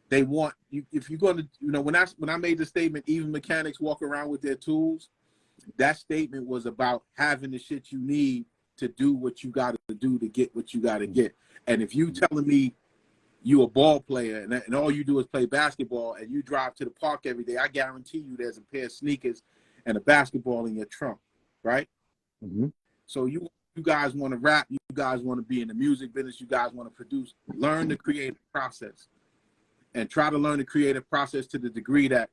they want you. If you're going to, when I made the statement, even mechanics walk around with their tools. That statement was about having the shit you need to do what you got to do to get what you got to get. And if you telling me you a ball player and all you do is play basketball and you drive to the park every day, I guarantee you there's a pair of sneakers and a basketball in your trunk, right? So you guys want to rap, you guys want to be in the music business, you guys want to produce, learn the creative process, and try to learn the creative process to the degree that,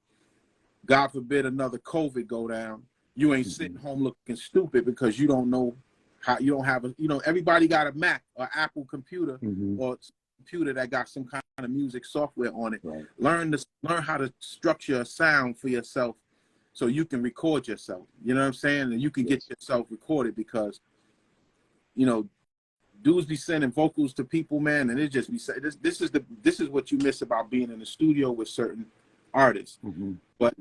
God forbid, another COVID go down, you ain't sitting home looking stupid because you don't know how, you don't have everybody got a Mac or Apple computer or computer that got some kind of music software on it. Right. Learn how to structure a sound for yourself so you can record yourself. You know what I'm saying? And you can get yourself recorded, because dudes be sending vocals to people, man, and it just be this is what you miss about being in the studio with certain artists. But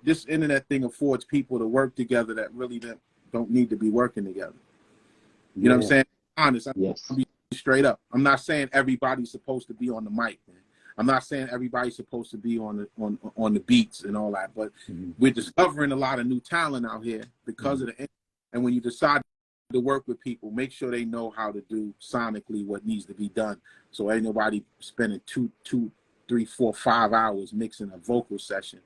this internet thing affords people to work together that really don't need to be working together. You know what I'm saying? Honest. I'm be straight up. I'm not saying everybody's supposed to be on the mic, man. I'm not saying everybody's supposed to be on the beats and all that, but we're discovering a lot of new talent out here because of the internet. And when you decide to work with people, make sure they know how to do sonically what needs to be done. So ain't nobody spending 2, 3, 4, 5 hours mixing a vocal session.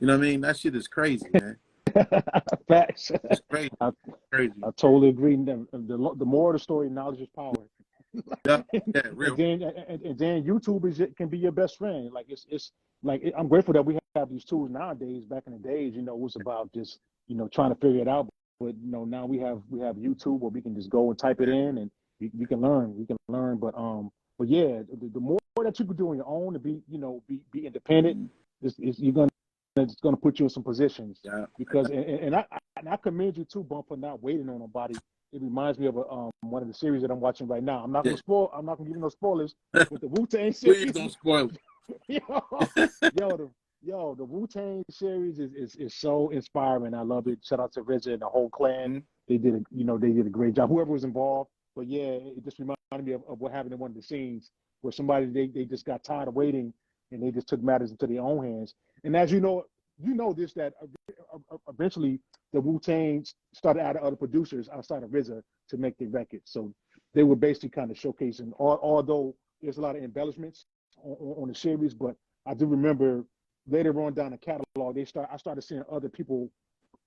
You know what I mean? That shit is crazy, man. Facts. It's crazy. I totally agree. The more of the story, knowledge is power. Real. And then YouTube can be your best friend. Like it's like I'm grateful that we have these tools nowadays. Back in the days, it was about just trying to figure it out. But now we have YouTube where we can just go and type it in and we can learn. But yeah, the more that you can do on your own to be be independent, it's gonna put you in some positions. Yeah. Because and I commend you too, Bump, for not waiting on nobody. It reminds me of one of the series that I'm watching right now. I'm not gonna spoil. I'm not gonna give you no spoilers. With the Wu-Tang series, Please don't spoil it. The Wu-Tang series is so inspiring. I love it. Shout out to RZA and the whole clan. They did a great job. Whoever was involved. But yeah, it just reminded me of what happened in one of the scenes where somebody they just got tired of waiting and they just took matters into their own hands. And as you know this, that eventually the Wu-Tang started adding other producers outside of RZA to make their records. So they were basically kind of showcasing, although there's a lot of embellishments on the series, but I do remember later on down the catalog, I started seeing other people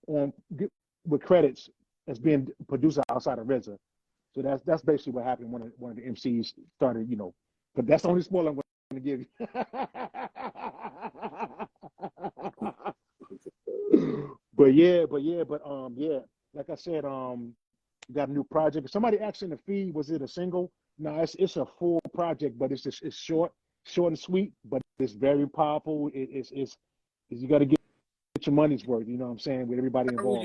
with credits as being produced outside of RZA. So that's basically what happened. One of the MCs started, but that's the only spoiler I'm going to give you. But like I said, got a new project. Somebody asked in the feed, was it a single? No, it's a full project, but it's short and sweet, but it's very powerful. It's you got to get your money's worth. You know what I'm saying? With everybody involved.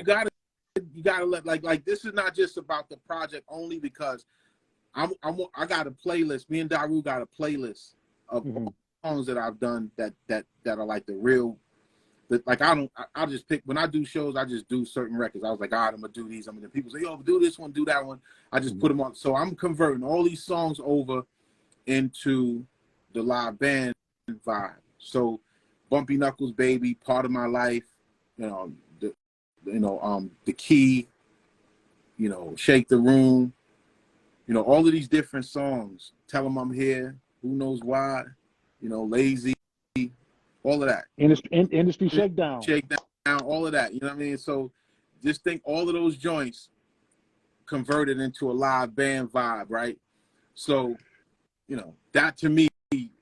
You gotta let like this is not just about the project only, because I got a playlist. Me and Daru got a playlist of songs that I've done that are like the real. Like I just pick when I do shows. I just do certain records. I was like, all right, I'm gonna do these. People say, yo, do this one, do that one. I just put them on. So I'm converting all these songs over into the live band vibe. So Bumpy Knuckles, Baby, Part of My Life, The Key, Shake the Room, all of these different songs. Tell them I'm here. Who knows why? you know, Lazy, all of that. Industry Shakedown. Shakedown, all of that. You know what I mean? So just think all of those joints converted into a live band vibe, right? So, you know, that to me,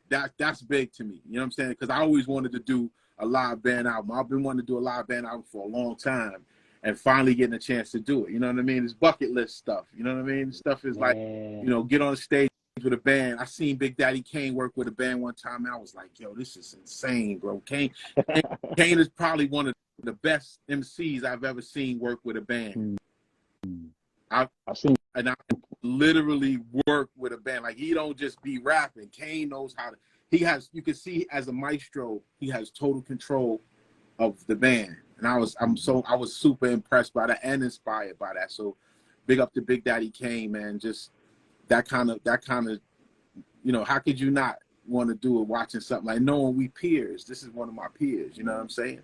that's big to me. You know what I'm saying? Because I always wanted to do a live band album. I've been wanting to do a live band album for a long time, and finally getting a chance to do it. You know what I mean? It's bucket list stuff. You know what I mean? Stuff is like, you know, get on stage with a band. I seen Big Daddy Kane work with a band one time, and I was like, yo, this is insane, bro. Kane is probably one of the best MCs I've ever seen work with a band. I've seen, and I literally work with a band. Like, he don't just be rapping. Kane knows how to. He has. You can see as a maestro, he has total control of the band. And I was super impressed by that and inspired by that. So, big up to Big Daddy Kane, man. Just that kind of, you know, how could you not want to do it watching something like knowing we peers? This is one of my peers. You know what I'm saying?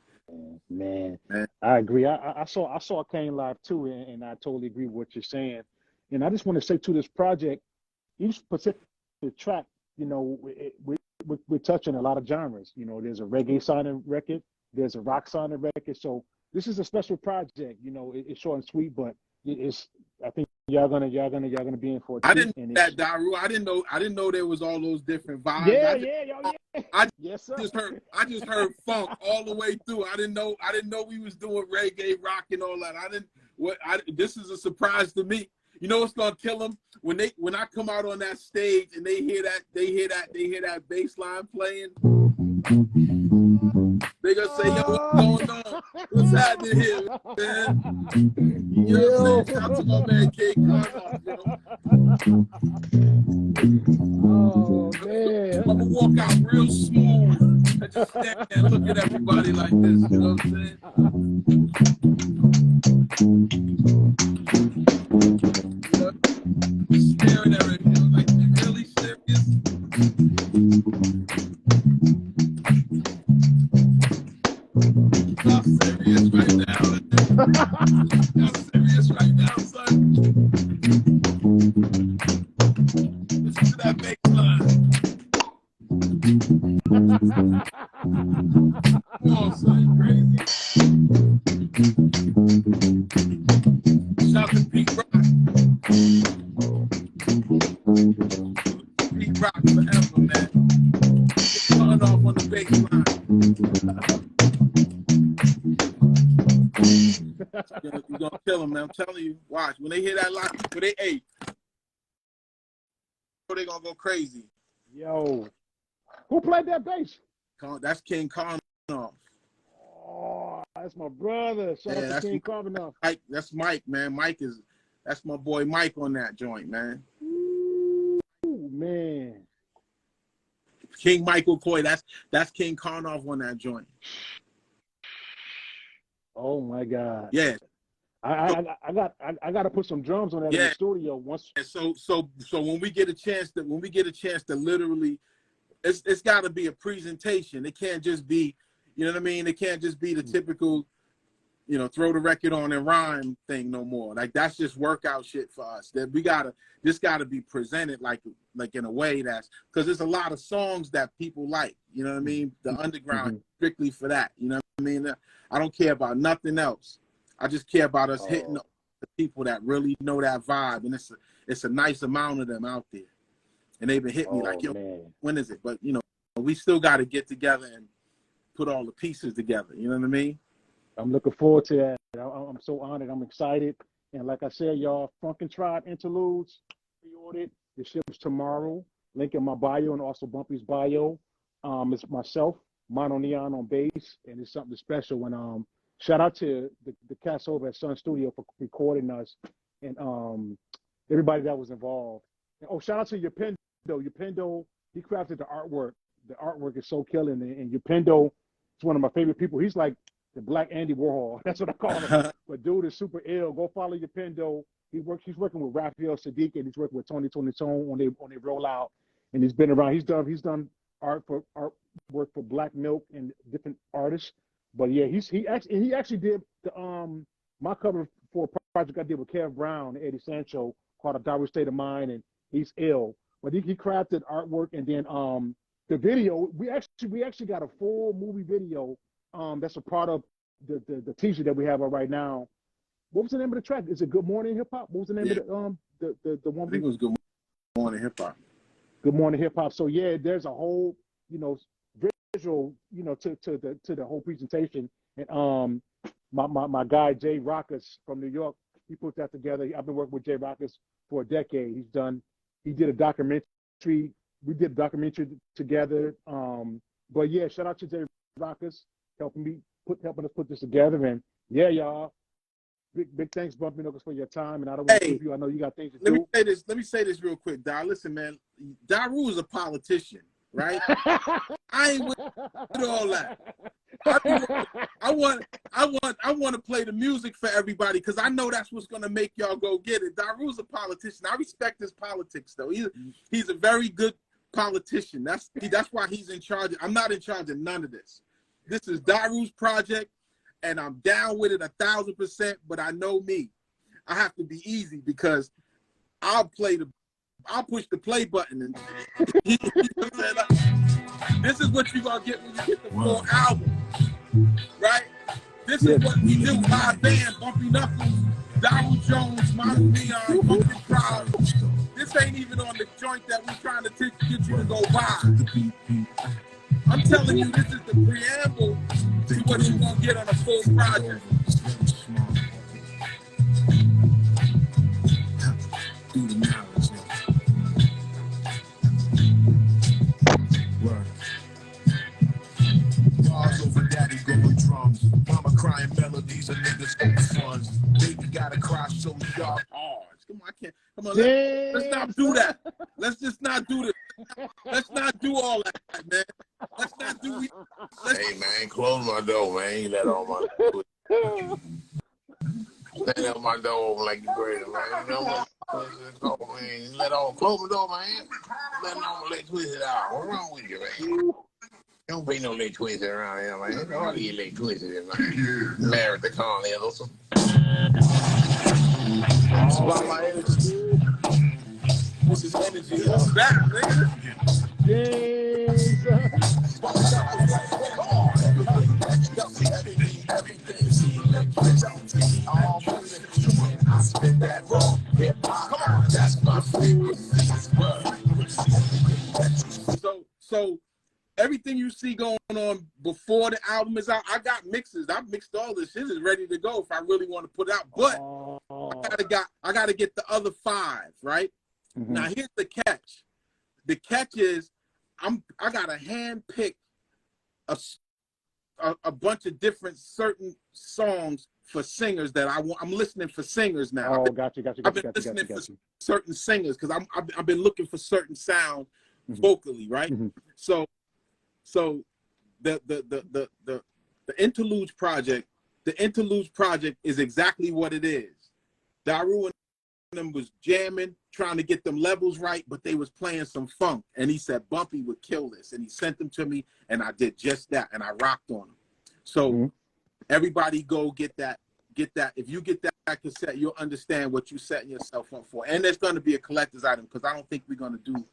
Man, I agree. I saw Kane live too, and I totally agree with what you're saying. And I just want to say to this project, each specific track, you know, we're touching a lot of genres. You know, there's a reggae sounding record, there's a rock sounding record. So this is a special project. You know, it's short and sweet, but it's. I think y'all gonna be in for a treat. I didn't know that, Daru. I didn't know there was all those different vibes. I just heard funk all the way through. I didn't know we was doing reggae, rock, and all that. This is a surprise to me. You know what's gonna kill them when I come out on that stage and they hear that bass line playing. They gonna say, yo, what's going on? What's happening here, man? You know what I'm saying? Shout out to my man K. Carlos, bro. Oh man. I'm gonna walk out real smooth and just stand there and look at everybody like this. You know what I'm saying? Staring at it, you know, like, you really serious? I'm serious right now. I'm serious right now, son. Listen to that bass line. Come on, son, crazy. Shout to Pete Rock. Pete Rock forever, man. Get turned off on the bass line. You're gonna kill them, man. I'm telling you. Watch. When they hear that line, they're gonna go crazy. Yo, who played that bass? That's King Carnoff. Oh, that's my brother. Shout out to King Carnoff. That's Mike, man. That's my boy Mike on that joint, man. Ooh, man. King Michael Coy. That's King Carnoff on that joint. Oh my God. Yeah. I got to put some drums on that in the studio once. So when we get a chance to literally, it's got to be a presentation. It can't just be, you know what I mean? It can't just be the typical, you know, throw the record on and rhyme thing no more. Like, that's just workout shit for us. That this gotta be presented like in a way that's, because there's a lot of songs that people like. You know what I mean? The underground strictly for that. You know what I mean? I don't care about nothing else. I just care about us hitting the people that really know that vibe, and it's a nice amount of them out there. And they've been hitting me like, yo, man, when is it? But, you know, we still got to get together and put all the pieces together. You know what I mean? I'm looking forward to that. I'm so honored. I'm excited. And like I said, y'all, FUNKINTRYBE Interludes, pre-ordered. The ship's tomorrow. Link in my bio and also Bumpy's bio. It's myself, MonoNeon on bass, and it's something special. And shout out to the cast over at Sun Studio for recording us, and everybody that was involved. And, shout out to Yapendo. Yapendo, he crafted the artwork. The artwork is so killing. And Yapendo is one of my favorite people. He's like the Black Andy Warhol. That's what I call him. But dude is super ill. Go follow Yapendo. He's working with Raphael Sadiq, and he's working with Tony Tone on their rollout. And he's been around. He's done artwork for Black Milk and different artists. But yeah, he actually did the my cover for a project I did with Kev Brown and Eddie Sancho called A Daru State of Mind, and he's ill. But he crafted artwork, and then the video, we actually got a full movie video that's a part of the teaser that we have right now. What was the name of the track? Is it Good Morning Hip Hop? What was the name of the one? I think it was Good Morning Hip Hop. Good Morning Hip Hop. So yeah, there's a whole, you know, visual, you know, to the whole presentation. And my guy Jay Rockus from New York, he put that together. I've been working with Jay Rockus for a decade. He did a documentary. We did a documentary together. But yeah, shout out to Jay Rockus helping us put this together. And yeah, y'all, big thanks, Bumpy Knuckles, for your time. And I don't want to keep you. I know you got things to do. Let me say this real quick, Dar. Listen, man, Daru is a politician, right? I ain't with all that. I want to play the music for everybody because I know that's what's gonna make y'all go get it. Daru's a politician. I respect his politics though. He's a very good politician. That's why he's in charge. I'm not in charge of none of this. This is Daru's project, and I'm down with it 1,000%. But I know me, I have to be easy because I'll push the play button and this is what you're gonna get when you get the full album. Right? This is what we do. Live band, Bumpy Knuckles, Daru Jones, MonoNeon, PHUNKINTRYBE. This ain't even on the joint that we're trying to get you to go buy. I'm telling you, this is the preamble to what you're gonna get on a full project. Mama crying melodies and niggas own funds. Baby got a cry so sharp. Come on, I can't. Come on, let's not do that. Let's just not do this. Let's not do all that, man. Let's not do. Hey, man, close my door, man. You let all my. Let my door open like you crazy, man. You know what? Let all close my door, man. Let all my legs twist it out. What's wrong with you, man? Don't be no leg twisted around here, man. All these leg twisted, man. Married the Continentals. It's about my energy. This is energy. What's that, nigga? So everything you see going on before the album is out, I got mixes. I've mixed all this shit. It's ready to go if I really want to put it out. But I gotta get the other 5, right? Mm-hmm. Now here's the catch. The catch is I gotta hand pick a bunch of different certain songs for singers that I want. I'm listening for singers now. Oh, gotcha. I've been listening for certain singers because I've been looking for certain sound vocally, right? Mm-hmm. So the Interludes project, is exactly what it is. Daru and them was jamming, trying to get them levels right, but they was playing some funk. And he said Bumpy would kill this, and he sent them to me, and I did just that, and I rocked on them. So everybody go get that. If you get that cassette, you'll understand what you're setting yourself up for. And there's going to be a collector's item because I don't think we're going to do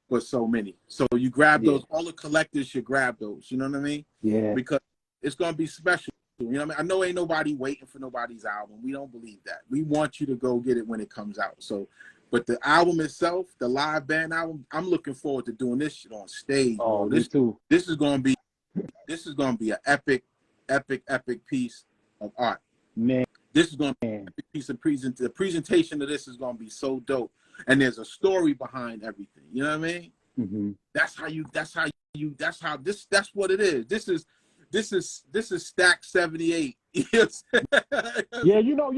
but so many. So you grab those. All the collectors should grab those. You know what I mean? Yeah. Because it's going to be special. You know what I mean? I know ain't nobody waiting for nobody's album. We don't believe that. We want you to go get it when it comes out. So, but the album itself, the live band album, I'm looking forward to doing this shit on stage. Oh, this too. This is going to be an epic piece of art. Man. This is going to be an epic piece of the presentation of this is going to be so dope. And there's a story behind everything. You know what I mean? Mm-hmm. That's what it is. This is Stack 78. Yes. Yeah, you know,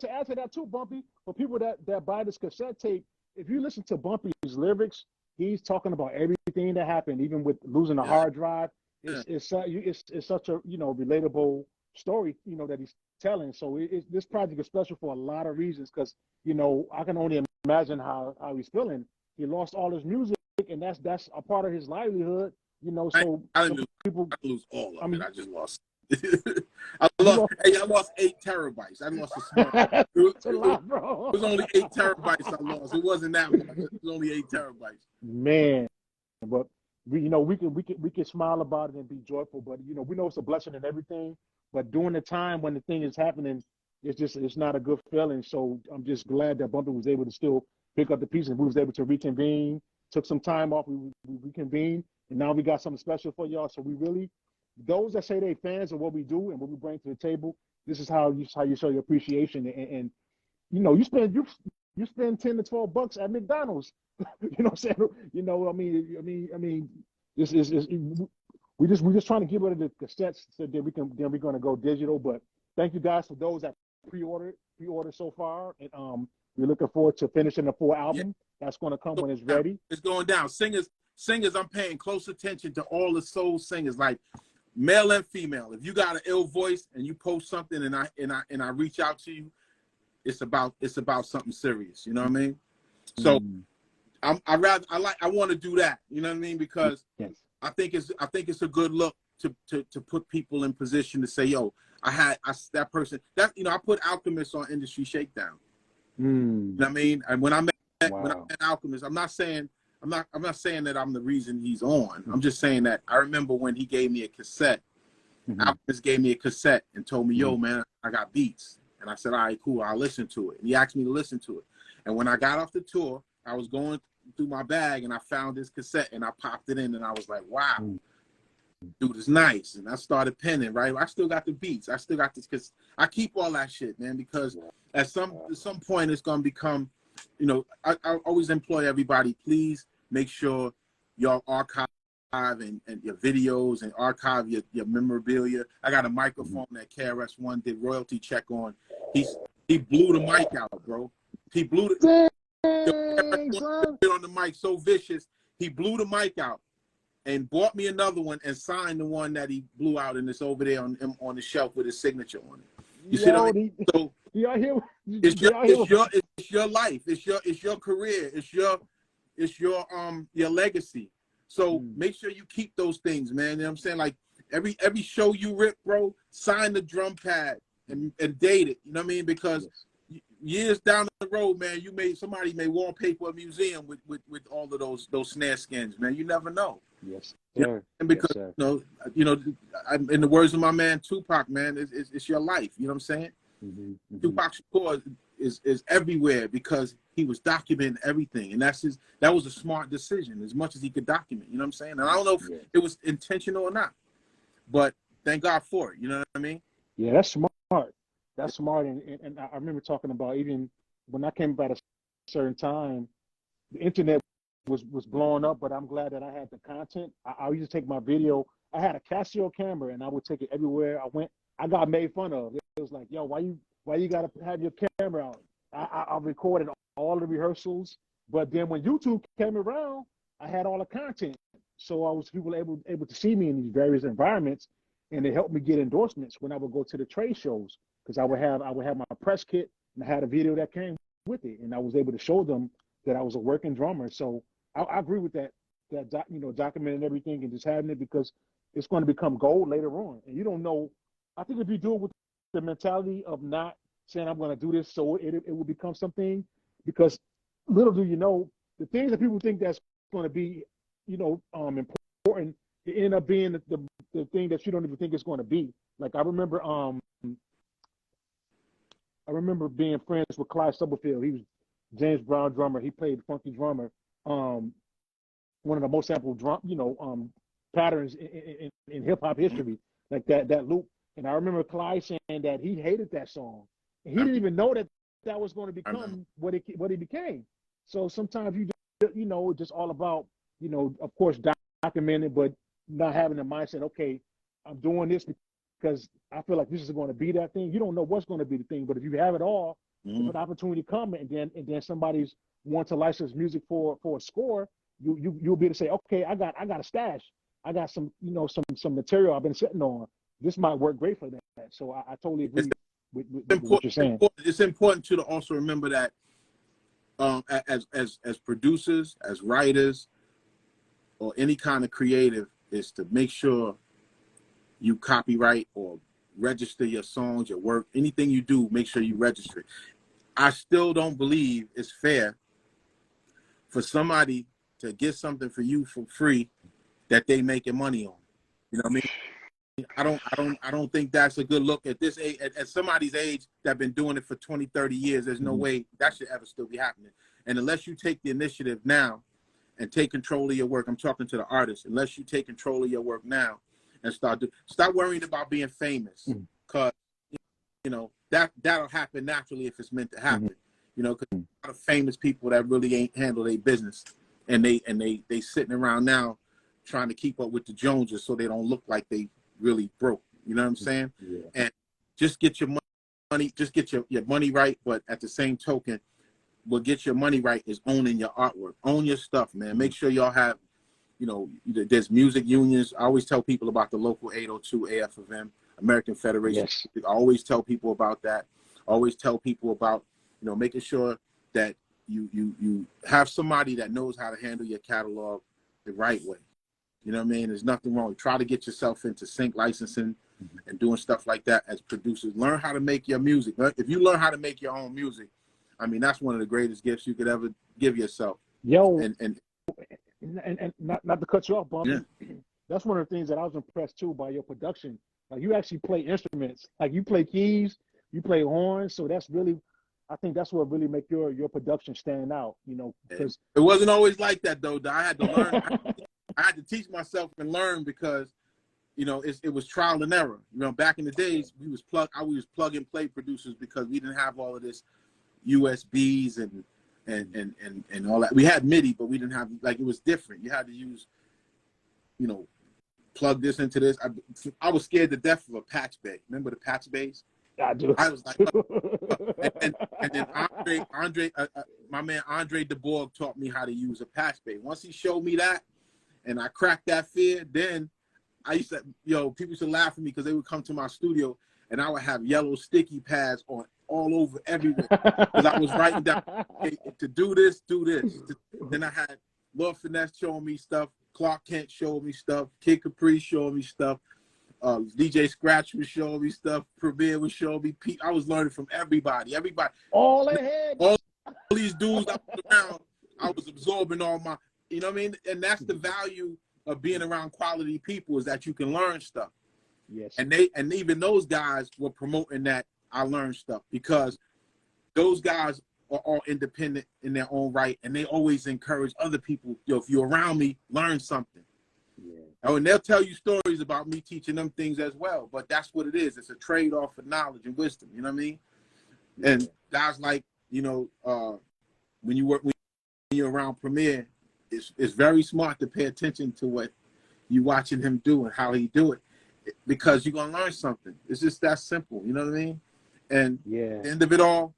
to add to that too, Bumpy, for people that buy this cassette tape, if you listen to Bumpy's lyrics, he's talking about everything that happened, even with losing a hard drive. It's such a, you know, relatable story, you know, that he's telling. So this project is special for a lot of reasons because, you know, I can only imagine how he's feeling. He lost all his music, and that's a part of his livelihood, you know. So I didn't lose all of it. I just lost. I lost 8 terabytes. I lost a small. That's a lot, bro. It was only 8 terabytes I lost. It wasn't that much. It was only 8 terabytes. Man, but we can smile about it and be joyful, but we know it's a blessing and everything. But during the time when the thing is happening, it's not a good feeling. So I'm just glad that Bumpy was able to still pick up the pieces. We was able to reconvene. Took some time off. We reconvened, and now we got something special for y'all. So we really, those that say they fans of what we do and what we bring to the table, this is how you show your appreciation. And you spend $10 to $12 at McDonald's. You know what I'm saying? I mean, this is we're just trying to get rid of the cassettes so that we're gonna go digital. But thank you guys for those that pre-ordered so far, and we're looking forward to finishing the full album. That's gonna come when it's ready. It's going down. Singers, I'm paying close attention to all the soul singers, like male and female. If you got an ill voice and you post something and I reach out to you, it's about something serious. You know what I mean? So I want to do that. You know what I mean? Because yes. I think it's a good look to put people in position to say, yo, that person that I put Alchemist on Industry Shakedown. You know what I mean? And when I met Alchemist, I'm not saying that I'm the reason he's on. I'm just saying that I remember when he gave me a cassette. Alchemist gave me a cassette and told me, yo, man, I got beats. And I said, all right, cool, I'll listen to it. And he asked me to listen to it. And when I got off the tour, I was going through my bag and I found this cassette and I popped it in and I was like, wow, dude, it's nice. And I started penning, right? I still got the beats. I still got this, because I keep all that shit, man, because at some point it's going to become, I always employ everybody, please make sure y'all archive and your videos and archive your memorabilia. I got a microphone that KRS-One did royalty check on. He blew the mic out, bro. He blew the on the mic so vicious. He blew the mic out and bought me another one and signed the one that he blew out, and it's over there on the shelf with his signature on it. You see what I mean? So it's your life. It's your career. It's your legacy. So make sure you keep those things, man. You know what I'm saying? Like every show you rip, bro, sign the drum pad and date it. You know what I mean? Because years down the road, man, somebody may wallpaper a museum with all of those snare skins, man. You never know. Yes, sir. And because in the words of my man Tupac, man, it's your life. You know what I'm saying? Tupac Shakur is everywhere because he was documenting everything, and that was a smart decision as much as he could document. You know what I'm saying? And I don't know if it was intentional or not, but thank God for it. You know what I mean? Yeah, that's smart. That's smart. And I remember talking about, even when I came about a certain time, the internet was blowing up, but I'm glad that I had the content. I used to take my video. I had a Casio camera and I would take it everywhere I went. I got made fun of. It was like, yo, why you gotta have your camera out? I recorded all the rehearsals, but then when YouTube came around, I had all the content. So people were able to see me in these various environments, and it helped me get endorsements when I would go to the trade shows, because I would have my press kit and I had a video that came with it, and I was able to show them that I was a working drummer. So I agree with that documenting everything and just having it, because it's going to become gold later on, and you don't know. I think if you do it with the mentality of not saying I'm going to do this so it will become something, because little do you know, the things that people think that's going to be important, it end up being the thing that you don't even think it's going to be. Like I remember being friends with Clyde Stubblefield. He was James Brown drummer. He played funky drummer. One of the most sampled drum patterns in hip hop history, like that loop. And I remember Clyde saying that he hated that song. And he didn't even know that was going to become what it became. So sometimes it's just all about, of course, documenting, but not having the mindset, okay, I'm doing this because I feel like this is going to be that thing. You don't know what's going to be the thing, but if you have it all, if an opportunity comes and then somebody's wants to license music for a score, you'll be able to say, okay, I got a stash. I got some material I've been sitting on. This might work great for that. So I totally agree with what you're saying. It's important to also remember that as producers, as writers, or any kind of creative, is to make sure you copyright or register your songs, your work, anything you do, make sure you register it. I still don't believe it's fair for somebody to get something for you for free that they making money on. You know what I mean? I don't think that's a good look at this age, at somebody's age that been doing it for 20, 30 years. There's no way that should ever still be happening. And unless you take the initiative now and take control of your work, I'm talking to the artists, unless you take control of your work now and stop worrying about being famous, because you know that'll happen naturally if it's meant to happen. You know, because a lot of famous people that really ain't handle their business, and they sitting around now trying to keep up with the Joneses so they don't look like they really broke. You know what I'm saying? Yeah. And just get your money, just get your money right. But at the same token, what gets your money right is owning your artwork. Own your stuff, man. Make sure y'all have, you know, there's music unions. I always tell people about the local 802 AFM, American Federation. Yes. I always tell people about that. I always tell people about, you know, making sure that you have somebody that knows how to handle your catalog the right way. You know what I mean? There's nothing wrong. Try to get yourself into sync licensing and doing stuff like that as producers. Learn how to make your music. If you learn how to make your own music, I mean, that's one of the greatest gifts you could ever give yourself. Yo, and not to cut you off, Bumpy. Yeah. That's one of the things that I was impressed too by your production. Like, you actually play instruments. Like, you play keys, you play horns. So that's really, I think that's what really make your production stand out. You know, because it wasn't always like that though. I had to learn. I had to teach myself and learn because, you know, it was trial and error. You know, back in the days, we was plug and play producers because we didn't have all of this USBs and all that. We had MIDI, but we didn't have, like, it was different. You had to use, you know, plug this into this. I was scared to death of a patch bay. Remember the patch bays? I do. I was like, and then Andre, my man Andre DeBorg taught me how to use a patch bay. Once he showed me that, and I cracked that fear, then I used to, people used to laugh at me because they would come to my studio and I would have yellow sticky pads on all over everywhere because I was writing down, hey, to do this. Then I had Lord Finesse showing me stuff, Clark Kent showing me stuff, Kid Capri showing me stuff, DJ Scratch was showing me stuff, Premier was showing me. I was learning from everybody. All ahead. All these dudes that was around, I was absorbing all my, you know what I mean? And that's the value of being around quality people, is that you can learn stuff. Yes. And even those guys were promoting that I learned stuff, because those guys are all independent in their own right, and they always encourage other people, if you're around me, learn something. Yeah. Oh, and they'll tell you stories about me teaching them things as well. But that's what it is. It's a trade-off for knowledge and wisdom. You know what I mean? Yeah. And guys like, when you're around Premier, it's very smart to pay attention to what you're watching him do and how he do it, because you're gonna learn something. It's just that simple. You know what I mean? And at the end of it all,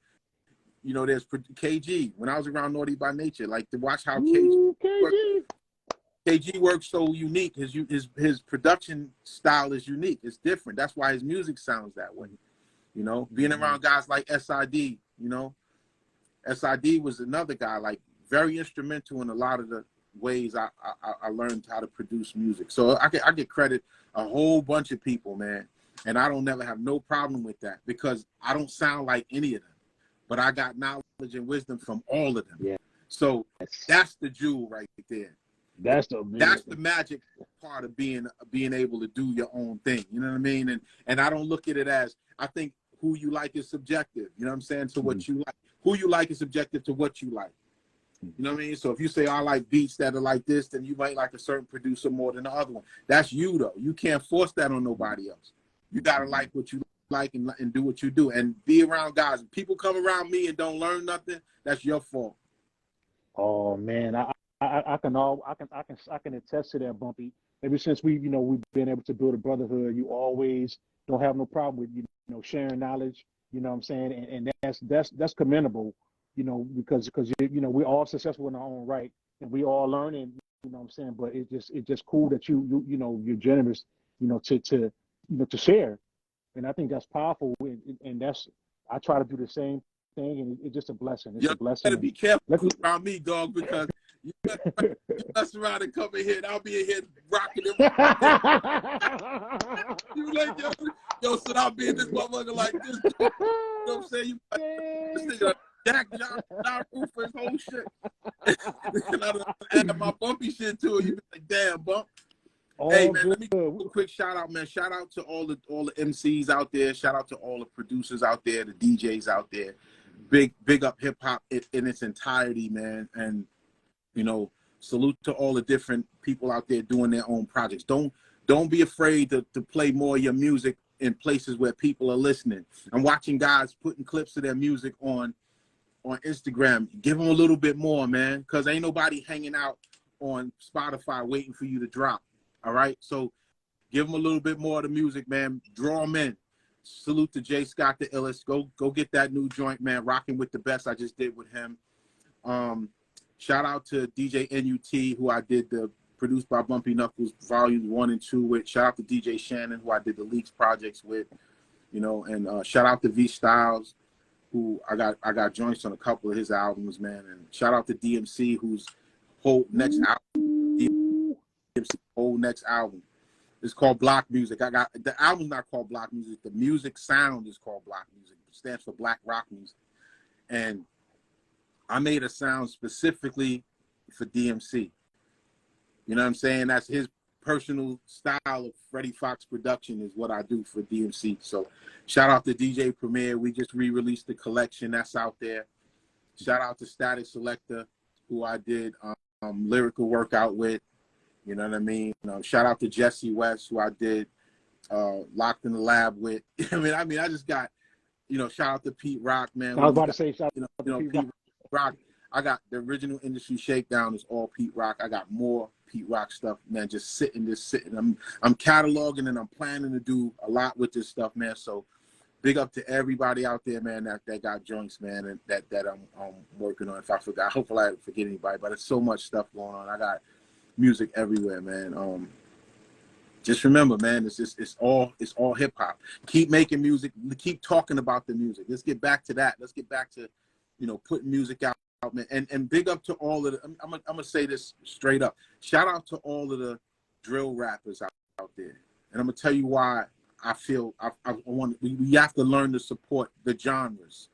there's KG. When I was around Naughty by Nature, like, to watch how KG works so unique. His production style is unique. It's different. That's why his music sounds that way. Being around guys like SID, SID was another guy, like, very instrumental in a lot of the ways I learned how to produce music. So I get credit a whole bunch of people, man. And I don't never have no problem with that, because I don't sound like any of them, but I got knowledge and wisdom from all of them. Yeah. So that's the jewel right there. That's the magic part of being able to do your own thing. You know what I mean? And I don't look at it as, I think who you like is subjective. You know what I'm saying? To what you like. Who you like is subjective to what you like. You know what I mean? So if you say, I like beats that are like this, then you might like a certain producer more than the other one. That's you, though. You can't force that on nobody else. You got to like what you like and do what you do, and be around guys. If people come around me and don't learn nothing, that's your fault. Oh man, I can attest to that, Bumpy. Ever since we've been able to build a brotherhood, you always don't have no problem with sharing knowledge. You know what I'm saying? And that's commendable. Because we're all successful in our own right, and we all learning. You know what I'm saying? But it's just cool that you're generous. To share. And I think that's powerful, and I try to do the same thing, and it's just a blessing. It's a blessing. You gotta be careful around me, dog, because you mess around and come in here, and I'll be in here rocking it. You like, yo, so I'll be in this motherfucker like this. You know what I'm saying? This nigga Jack Daru for his whole shit. And I add my Bumpy shit to it. You be like, damn, Bump. Hey All man, good. let me do a quick shout out, man. Shout out to all the MCs out there. Shout out to all the producers out there, the DJs out there. Big up hip hop in its entirety, man. And you know, salute to all the different people out there doing their own projects. Don't be afraid to play more of your music in places where people are listening. I'm watching guys putting clips of their music on Instagram. Give them a little bit more, man, because ain't nobody hanging out on Spotify waiting for you to drop. All right, so give them a little bit more of the music, man. Draw them in. Salute to Jay Scott the illest. Go get that new joint, man. Rocking with the best. I just did with him. Shout out to DJ NUT, who I did the produced by Bumpy Knuckles volumes 1 and 2 with. Shout out to DJ Shannon, who I did the Leaks projects with. You know, and shout out to V Styles, who I got joints on a couple of his albums, man. And shout out to DMC, whose whole next album, DMC whole next album is called Block Music. The album's not called Block Music. The music sound is called Block Music. It stands for Black Rock Music. And I made a sound specifically for DMC. You know what I'm saying? That's his personal style of Freddie Fox production is what I do for DMC. So shout out to DJ Premier. We just re-released the collection that's out there. Shout out to Static Selector, who I did lyrical workout with. You know what I mean? Shout out to Jesse West, who I did Locked in the Lab with. I mean, I just got, shout out to Pete Rock, man. I was about to say, shout out to Pete Rock. I got the original Industry Shakedown is all Pete Rock. I got more Pete Rock stuff, man, just sitting. I'm cataloging and I'm planning to do a lot with this stuff, man. So big up to everybody out there, man, that got joints, man, and that I'm working on. If I forgot, hopefully I didn't forget anybody, but there's so much stuff going on. I got music everywhere, man. Just remember, man, it's all hip hop. Keep making music, keep talking about the music. Let's get back to that. Let's get back to, putting music out, man. And big up to all of the, I'm gonna say this straight up. Shout out to all of the drill rappers out there. And I'm gonna tell you why I feel we have to learn to support the genres.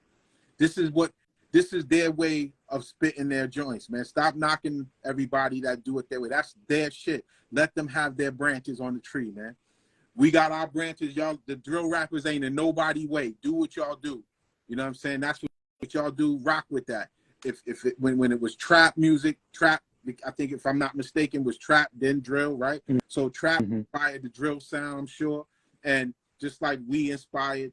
This is their way of spitting their joints, man. Stop knocking everybody that do it their way. That's their shit. Let them have their branches on the tree, man. We got our branches, y'all. The drill rappers ain't in nobody way. Do what y'all do. You know what I'm saying? That's what y'all do. Rock with that. When it was trap music, I think if I'm not mistaken, was trap, then drill, right? Mm-hmm. So trap inspired the drill sound, I'm sure. And just like we inspired.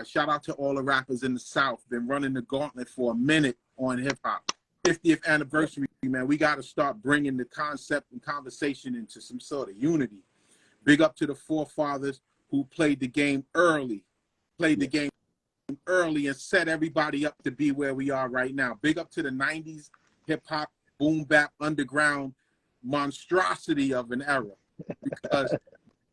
Shout out to all the rappers in the South. Been running the gauntlet for a minute on hip hop. 50th anniversary, man. We got to start bringing the concept and conversation into some sort of unity. Big up to the forefathers who played the game early, and set everybody up to be where we are right now. Big up to the 90s hip hop, boom bap, underground monstrosity of an era, because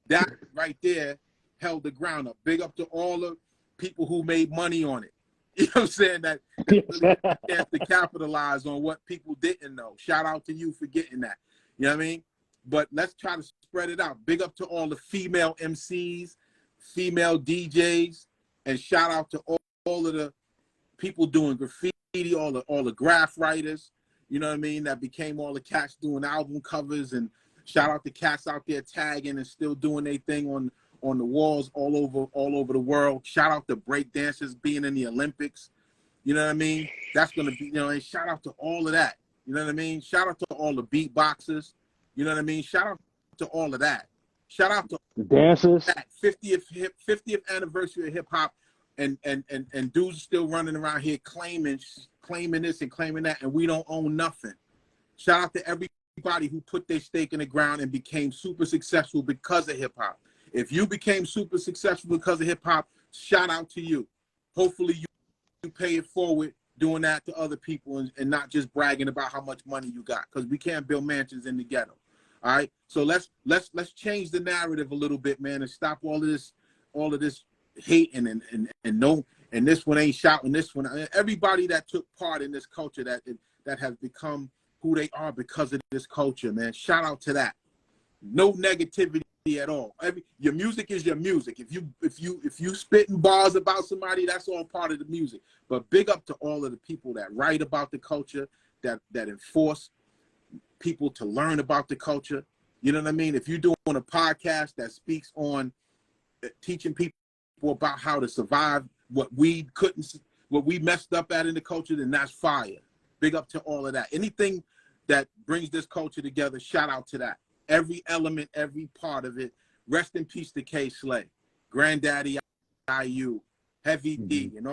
that right there held the ground up. Big up to all the people who made money on it. You know what I'm saying? That really have to capitalize on what people didn't know. Shout out to you for getting that. You know what I mean? But let's try to spread it out. Big up to all the female MCs, female DJs, and shout out to all of the people doing graffiti, all the graph writers, you know what I mean, that became all the cats doing album covers, and shout out to cats out there tagging and still doing their thing on the walls all over the world. Shout out to break dancers being in the Olympics. You know what I mean? That's gonna be, and shout out to all of that. You know what I mean? Shout out to all the beatboxers. You know what I mean? Shout out to all of that. Shout out to the dancers. That 50th anniversary of hip hop, and dudes still running around here claiming this and claiming that, and we don't own nothing. Shout out to everybody who put their stake in the ground and became super successful because of hip hop. If you became super successful because of hip hop, shout out to you. Hopefully you pay it forward doing that to other people and not just bragging about how much money you got, because we can't build mansions in the ghetto. All right. So let's change the narrative a little bit, man, and stop all of this hating and this one ain't shouting, this one. Everybody that took part in this culture that has become who they are because of this culture, man. Shout out to that. No negativity at all. Your music is your music. If you spitting bars about somebody, that's all part of the music. But big up to all of the people that write about the culture, that enforce people to learn about the culture. You know what I mean? If you're doing a podcast that speaks on teaching people about how to survive what we messed up at in the culture, then that's fire. Big up to all of that. Anything that brings this culture together, shout out to that. Every element, every part of it. Rest in peace to K Slay, Granddaddy IU, Heavy D, and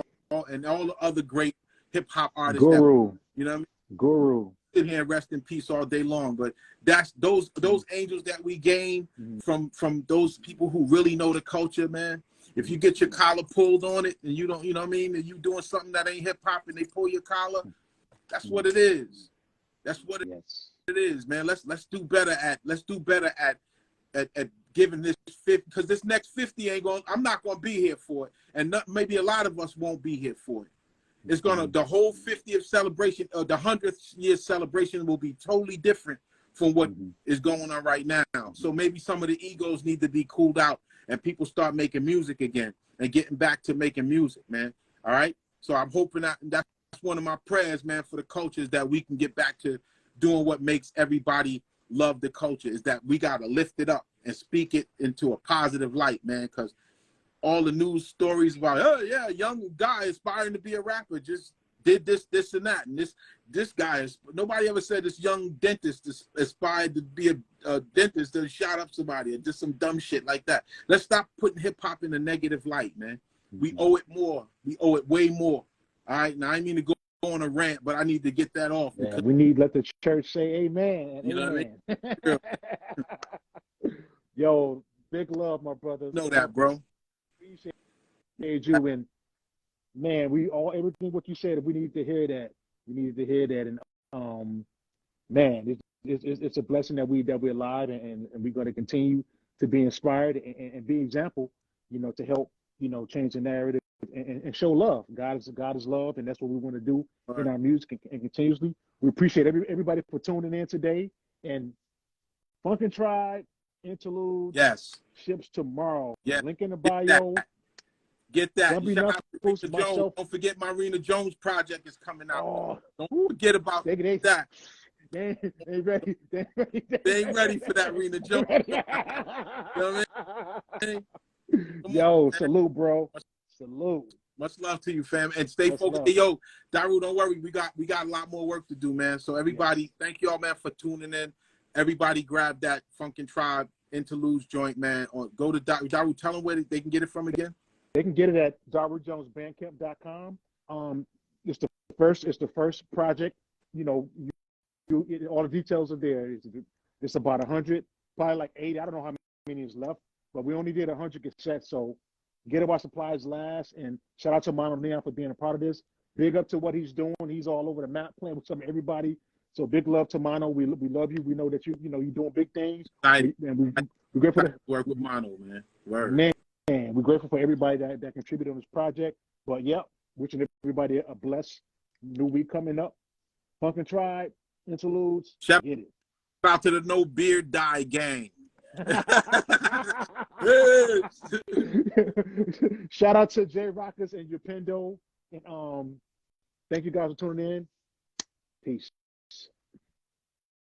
all the other great hip hop artists. Guru. You know what I mean? Guru. Sit here and rest in peace all day long. But that's those angels that we gain from those people who really know the culture, man. If you get your collar pulled on it and you don't, you know what I mean, and you doing something that ain't hip hop and they pull your collar, that's what it is. That's what it is, man. Let's do better at giving this 50, because this next 50 I'm not gonna be here for it, and maybe a lot of us won't be here for it. It's the whole 50th celebration, the 100th year celebration will be totally different from what is going on right now. So maybe some of the egos need to be cooled out and people start making music again and getting back to making music, man. All right. So I'm hoping that's one of my prayers, man, for the culture, is that we can get back to doing what makes everybody love the culture, is that we got to lift it up and speak it into a positive light, man, because all the news stories about, oh yeah, young guy aspiring to be a rapper just did this and that, and this guy is, nobody ever said this young dentist aspired to be a dentist that shot up somebody or just some dumb shit like that. Let's stop putting hip hop in a negative light, man. We owe it more. We owe it way more. All right, now I mean to go on a rant, but I need to get that off. Yeah, we need to let the church say amen. You know amen. what I mean? Yo, big love, my brother. Know that, bro. Appreciate you, and man, everything what you said, we need to hear that. We needed to hear that, and man, it's a blessing that we're alive, and we're going to continue to be inspired and be example, to help, change the narrative and show love. God is love, and that's what we want to do in our music and continuously. We appreciate everybody for tuning in today, and Funkin' Tribe Interludes ships tomorrow. Link in the bio. Get that. Shout out to Rena Jones. Don't forget my Rena Jones project is coming out. Don't forget about that. They ain't ready. They ain't ready for that Rena Jones. You know what I mean? Yo, salute, bro. Salute. Much love to you, fam, and stay focused. Hey, yo, Daru, don't worry. We got a lot more work to do, man. So everybody, thank y'all, man, for tuning in. Everybody, grab that Funkin' Tribe Interludes joint, man. Or go to Daru. Daru, tell them where they can get it from again. They can get it at darujonesbandcamp.com. It's the first project. All the details are there. It's about 100, probably like 80. I don't know how many is left, but we only did 100 cassettes. So get it while supplies last. And shout out to MonoNeon for being a part of this. Big up to what he's doing. He's all over the map playing with everybody. So big love to Mono. We love you. We know that you're doing big things. And we're grateful to work with Mono, man. Word. Man, we're grateful for everybody that contributed on this project. But wishing everybody a blessed new week coming up. Funkin' Tribe Interludes. Shout get it. Out to the No Beard Die gang. Shout out to J Rockers and Upendo. And thank you guys for tuning in. Peace.